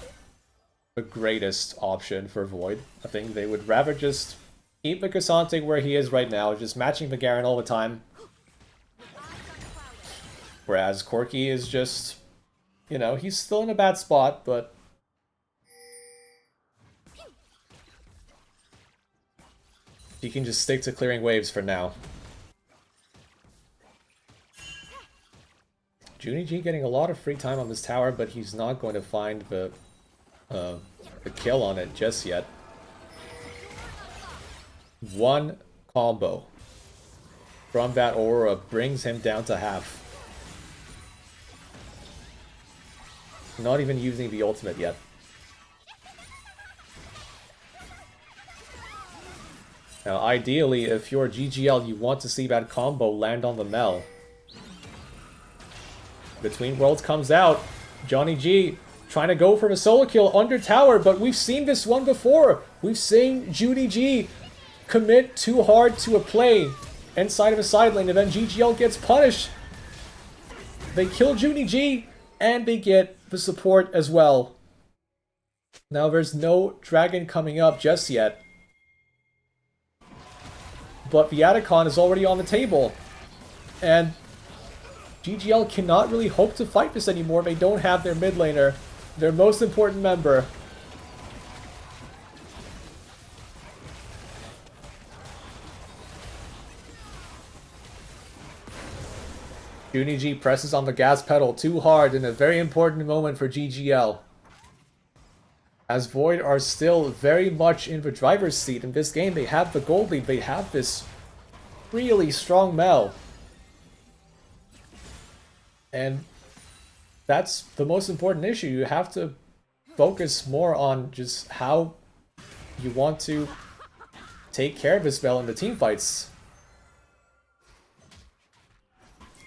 the greatest option for Void. I think they would rather just keep the Cassante where he is right now, just matching the Garen all the time. Whereas Corki is just, you know, he's still in a bad spot, but he can just stick to clearing waves for now. Junie G getting a lot of free time on this tower, but he's not going to find the kill on it just yet. One combo from that Aurora brings him down to half. Not even using the ultimate yet. Now, ideally, if you're GGL, you want to see that combo land on the Mel. Between Worlds comes out. Johnny G trying to go for a solo kill under tower, but we've seen this one before. We've seen Judy G commit too hard to a play inside of a side lane, and then GGL gets punished. They kill Judy G, and they get the support as well. Now there's no dragon coming up just yet. But the Atacon is already on the table. And GGL cannot really hope to fight this anymore. They don't have their mid laner, their most important member. G presses on the gas pedal too hard in a very important moment for GGL. As Void are still very much in the driver's seat in this game. They have the gold lead. They have this really strong Mel. And that's the most important issue. You have to focus more on just how you want to take care of this Mel in the team fights.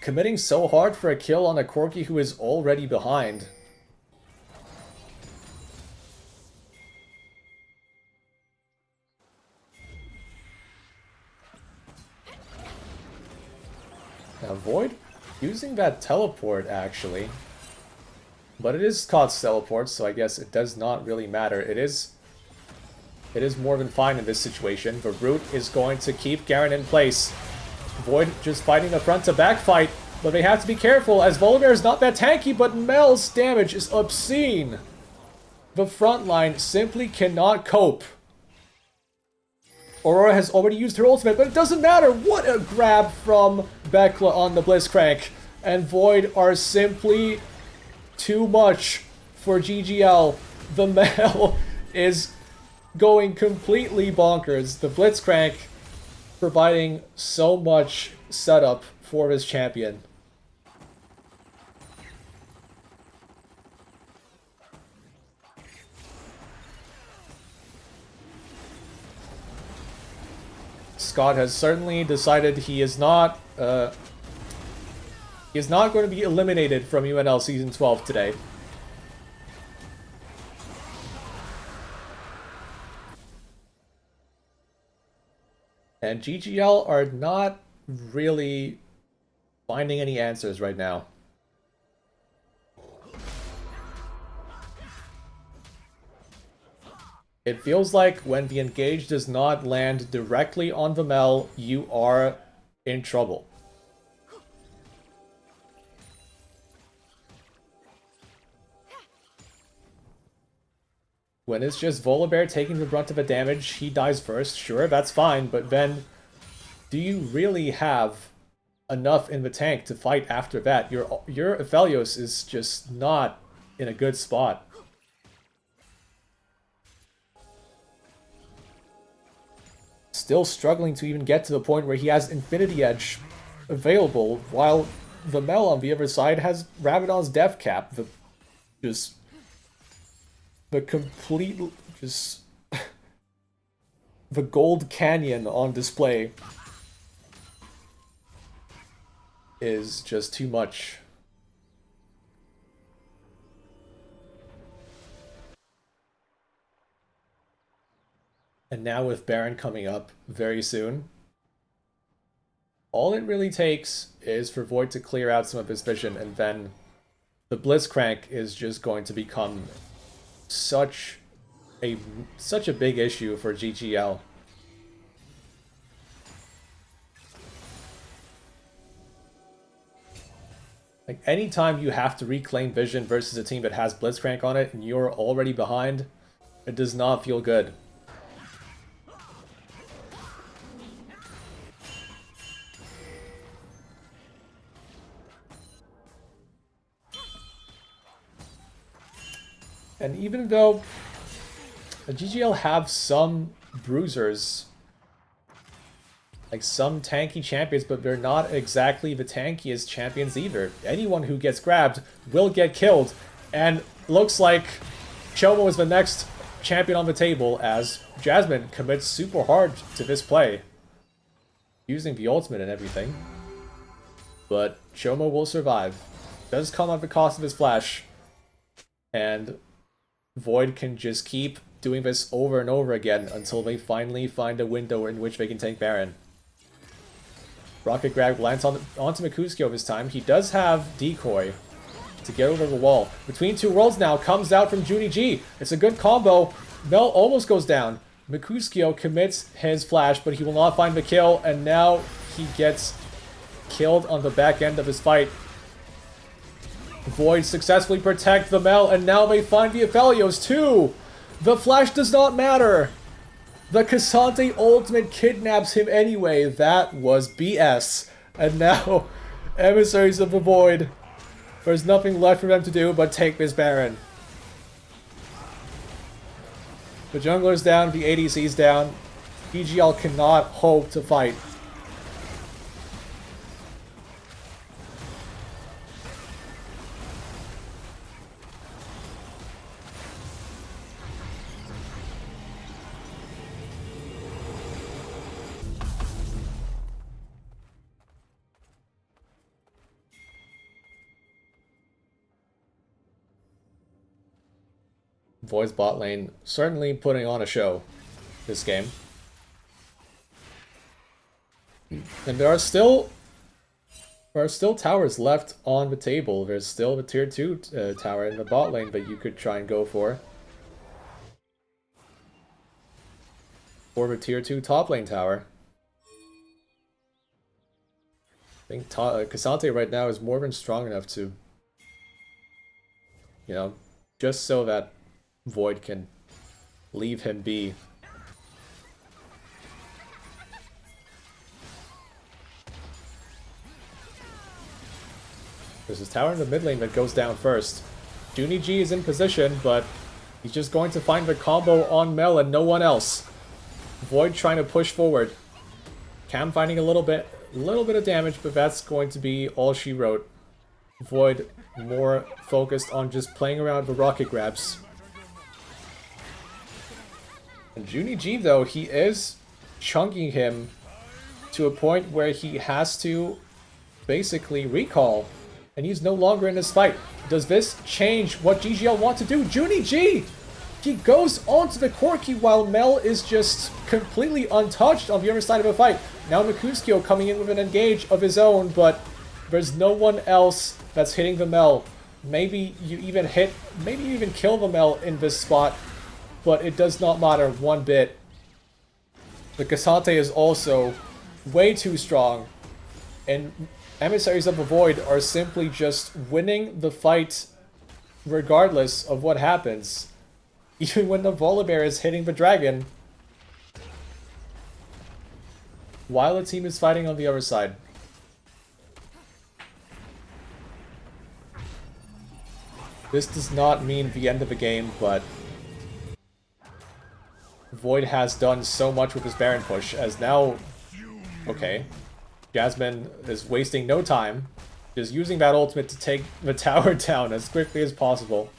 Committing so hard for a kill on a Corki who is already behind. Now Void using that teleport actually. But it is Kot's teleport, so I guess it does not really matter. It is more than fine in this situation. The root is going to keep Garen in place. Void just fighting the front to back fight, but they have to be careful as Volibear is not that tanky, but Mel's damage is obscene. The front line simply cannot cope. Aurora has already used her ultimate, but it doesn't matter. What a grab from Bekla on the Blitzcrank. And Void are simply too much for GGL. The Mel is going completely bonkers. The Blitzcrank providing so much setup for his champion. Scott has certainly decided he is not going to be eliminated from UNL Season 12 today. And GGL are not really finding any answers right now. It feels like when the engage does not land directly on the Mel, you are in trouble. When it's just Volibear taking the brunt of the damage, he dies first, sure, that's fine, but then do you really have enough in the tank to fight after that? Your Aphelios is just not in a good spot. Still struggling to even get to the point where he has Infinity Edge available, while the Mel on the other side has Rabadon's Death Cap. The complete, the gold canyon on display is just too much. And now with Baron coming up very soon, all it really takes is for Void to clear out some of his vision, and then the Blitzcrank is just going to become such a big issue for GGL. Like, anytime you have to reclaim vision versus a team that has Blitzcrank on it and you're already behind, it does not feel good. And even though GGL have some bruisers, like some tanky champions, but they're not exactly the tankiest champions either. Anyone who gets grabbed will get killed, and looks like Chomo is the next champion on the table as Jasmine commits super hard to this play, using the ultimate and everything. But Chomo will survive. Does come at the cost of his flash. And Void can just keep doing this over and over again until they finally find a window in which they can take Baron. Rocket Grab lands onto Mikuskyo this time. He does have Decoy to get over the wall. Between two worlds now comes out from Junie G. It's a good combo. Mel almost goes down. Mikuskyo commits his flash, but he will not find the kill, and now he gets killed on the back end of his fight. Void successfully protect the Mel, and now they find the Aphelios too! The flash does not matter! The Cassante ultimate kidnaps him anyway. That was BS. And now, Emissaries of the Void. There's nothing left for them to do but take this Baron. The jungler's down, the ADC's down. EGL cannot hope to fight. Void's bot lane certainly putting on a show this game. And there are still towers left on the table. There's still the tier 2 tower in the bot lane that you could try and go for. Or the tier 2 top lane tower. I think Cassante right now is more than strong enough to, you know, just so that Void can leave him be. There's this tower in the mid lane that goes down first. Junie G is in position, but he's just going to find the combo on Mel and no one else. Void trying to push forward. Cam finding a little bit of damage, but that's going to be all she wrote. Void more focused on just playing around with rocket grabs. And Junie G, though, he is chunking him to a point where he has to basically recall. And he's no longer in this fight. Does this change what GGL want to do? Junie G! He goes onto the Corki while Mel is just completely untouched on the other side of the fight. Now Mikuskyo coming in with an engage of his own, but there's no one else that's hitting the Mel. Maybe you even kill the Mel in this spot, but it does not matter one bit. The Cassante is also way too strong, and Emissaries of the Void are simply just winning the fight regardless of what happens. Even when the Volibear is hitting the dragon, while the team is fighting on the other side. This does not mean the end of the game, but Void has done so much with his Baron push, as now... Okay. Jasmine is wasting no time, just using that ultimate to take the tower down as quickly as possible.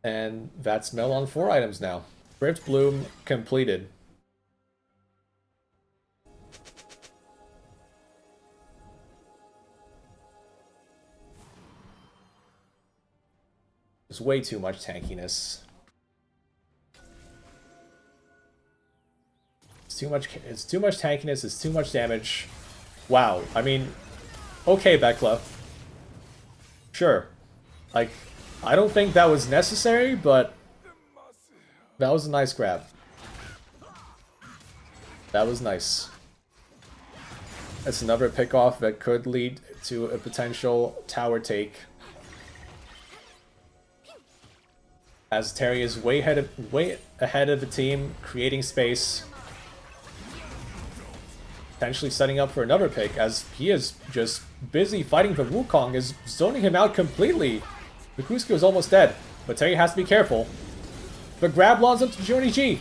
And that's Mel on 4 items now. Rift Bloom completed. There's way too much tankiness. It's too much tankiness, it's too much damage. Wow, I mean, okay, Bekla. Sure. Like, I don't think that was necessary, but that was a nice grab. That was nice. That's another pick-off that could lead to a potential tower take. As Terry is way ahead of the team, creating space. Potentially setting up for another pick, as he is just busy fighting the Wukong, is zoning him out completely. Mikuskyo is almost dead, but Terry has to be careful. The grab lands onto Junie G.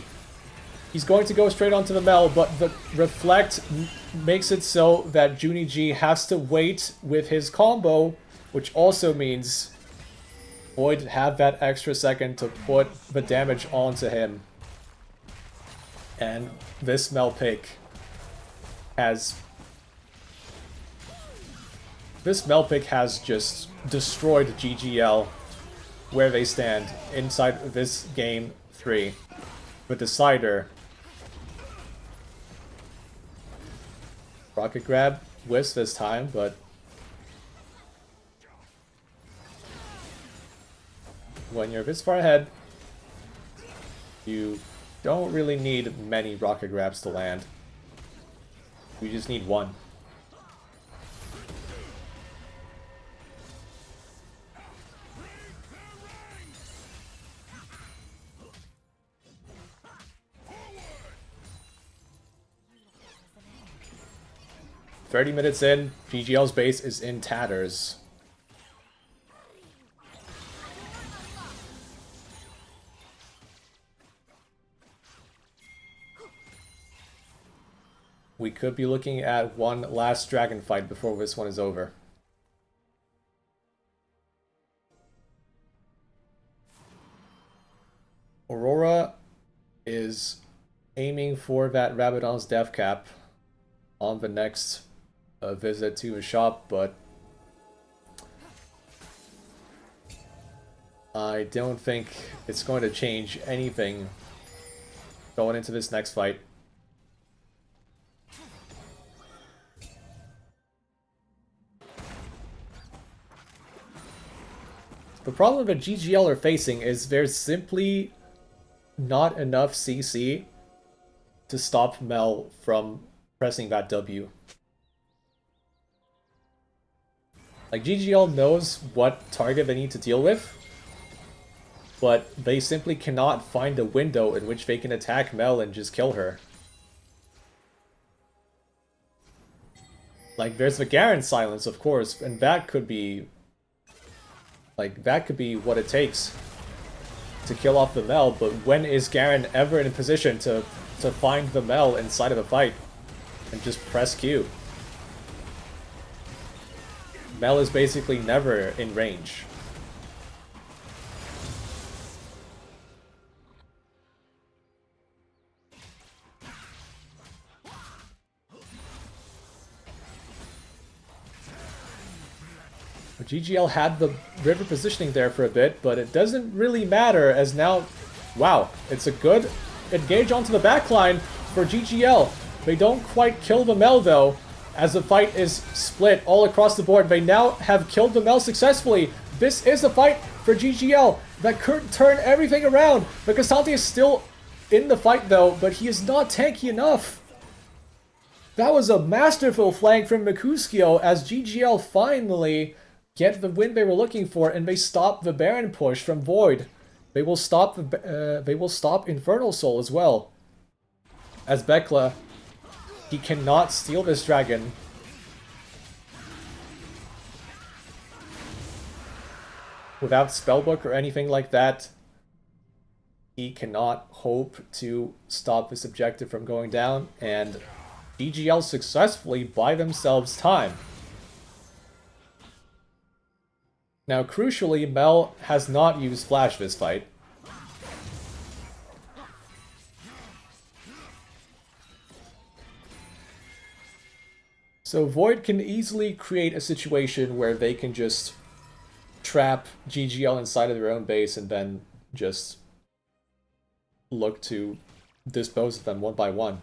He's going to go straight onto the Mel, but the Reflect makes it so that Junie G has to wait with his combo, which also means Void have that extra second to put the damage onto him. And this Mel pick has This Mel pick has just destroyed GGL where they stand inside this game 3. The decider. Rocket grab whiffs this time, but when you're this far ahead, you don't really need many rocket grabs to land. You just need one. "30 minutes in, GGL's base is in tatters. We could be looking at one last dragon fight before this one is over. Aurora is aiming for that Rabadon's death cap on the next visit to the shop, but I don't think it's going to change anything going into this next fight. The problem that GGL are facing is there's simply not enough CC to stop Mel from pressing that W. Like, GGL knows what target they need to deal with, but they simply cannot find a window in which they can attack Mel and just kill her. Like, there's the Garen silence, of course, and that could be... like, that could be what it takes to kill off the Mel, but when is Garen ever in a position to find the Mel inside of a fight and just press Q? Mel is basically never in range. GGL had the river positioning there for a bit, but it doesn't really matter as now... Wow, it's a good engage onto the backline for GGL. They don't quite kill the Mel though, as the fight is split all across the board. They now have killed the Mel successfully. This is a fight for GGL that could turn everything around. The Cassante is still in the fight though, but he is not tanky enough. That was a masterful flank from Mercutio as GGL finally get the win they were looking for, and they stop the Baron push from Void. They will stop Infernal Soul as well. As Bekla, he cannot steal this dragon. Without Spellbook or anything like that, he cannot hope to stop this objective from going down, and GGL successfully buy themselves time. Now, crucially, Mel has not used Flash this fight. So Void can easily create a situation where they can just trap GGL inside of their own base and then just look to dispose of them one by one.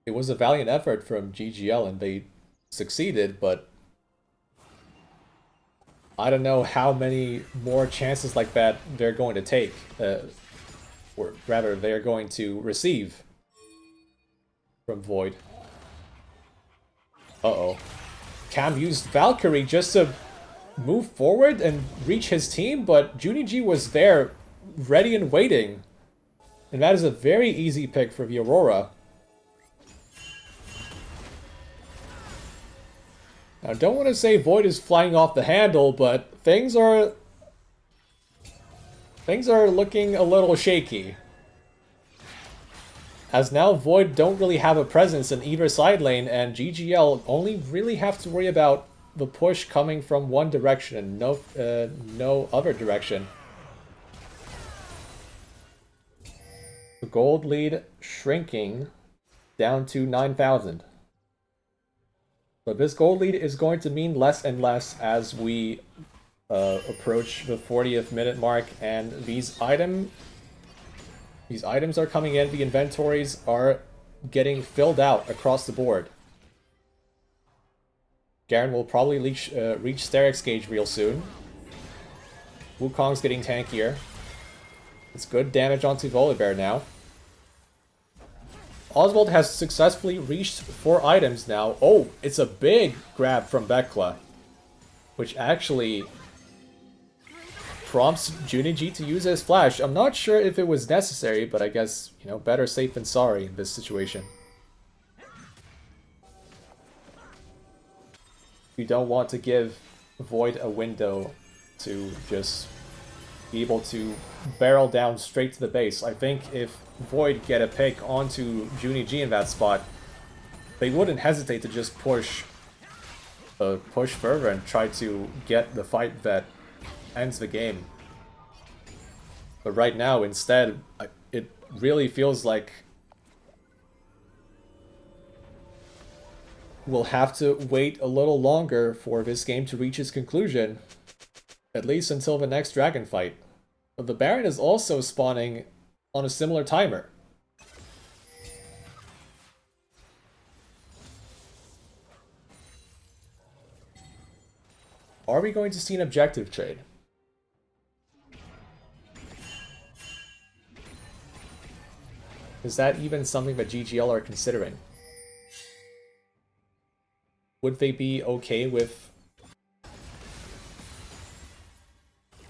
It was a valiant effort from GGL and they succeeded, but I don't know how many more chances like that they're going to take, or rather they're going to receive from Void. Uh-oh. Cam used Valkyrie just to move forward and reach his team, but Juniji was there, ready and waiting. And that is a very easy pick for the Aurora. Now, I don't want to say Void is flying off the handle, but things are looking a little shaky. As now Void don't really have a presence in either side lane, and GGL only really have to worry about the push coming from one direction and no other direction. The gold lead shrinking down to 9,000. But this gold lead is going to mean less and less as we approach the 40th minute mark, and these items are coming in. The inventories are getting filled out across the board. Garen will probably reach Sterix gauge real soon. Wukong's getting tankier. It's good damage onto Volibear now. Oswald has successfully reached 4 items now. Oh, it's a big grab from Bekla, which actually prompts Juniji to use his flash. I'm not sure if it was necessary, but I guess, you know, better safe than sorry in this situation. You don't want to give Void a window to just be able to barrel down straight to the base. I think if Void get a pick onto Juniji in that spot, they wouldn't hesitate to just push further and try to get the fight that ends the game. But right now, instead, it really feels like we'll have to wait a little longer for this game to reach its conclusion, at least until the next dragon fight. But the Baron is also spawning on a similar timer. Are we going to see an objective trade? Is that even something that GGL are considering? Would they be okay with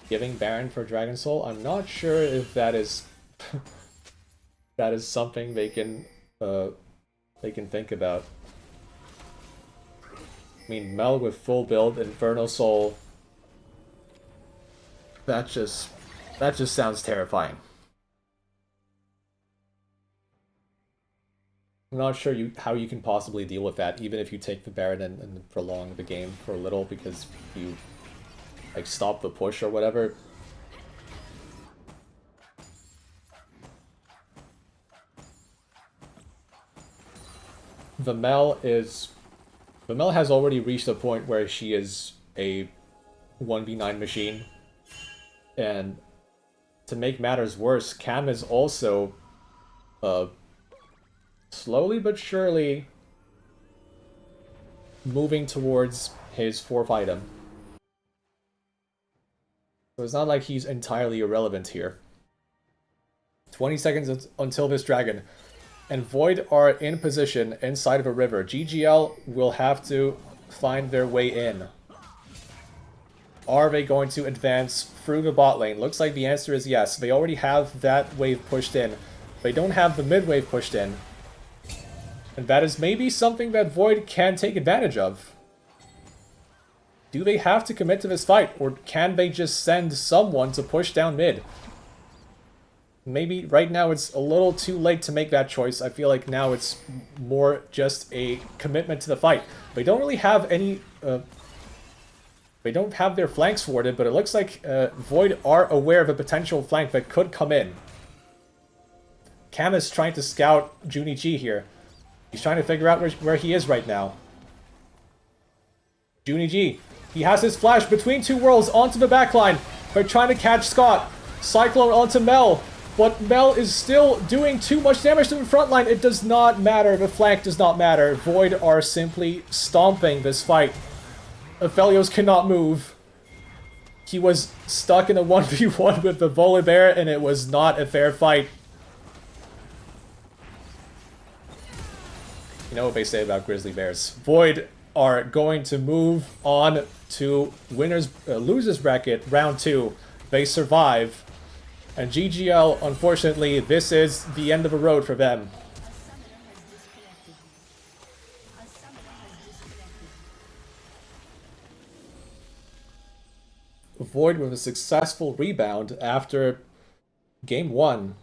giving Baron for Dragon Soul? I'm not sure if that is that is something they can think about. I mean, Mel with full build, Inferno Soul. That just sounds terrifying. I'm not sure how you can possibly deal with that, even if you take the Baron and prolong the game for a little because you like stop the push or whatever. Vamel has already reached a point where she is a 1v9 machine. And to make matters worse, Cam is also slowly but surely moving towards his 4th item. So it's not like he's entirely irrelevant here. 20 seconds until this dragon. And Void are in position inside of a river. GGL will have to find their way in. Are they going to advance through the bot lane? Looks like the answer is yes. They already have that wave pushed in. They don't have the mid wave pushed in. And that is maybe something that Void can take advantage of. Do they have to commit to this fight, or can they just send someone to push down mid? Maybe right now it's a little too late to make that choice. I feel like now it's more just a commitment to the fight. They don't really have any... they don't have their flanks forwarded, but it looks like Void are aware of a potential flank that could come in. Cam is trying to scout Juniji here. He's trying to figure out where he is right now. Juniji, he has his flash between 2 worlds onto the backline. They're trying to catch Scott. Cyclone onto Mel. But Mel is still doing too much damage to the front line. It does not matter. The flank does not matter. Void are simply stomping this fight. Aphelios cannot move. He was stuck in a 1v1 with the Volibear, and it was not a fair fight. You know what they say about grizzly bears. Void are going to move on to losers bracket round 2. They survive. And GGL, unfortunately, this is the end of the road for them. Void with a successful rebound after game 1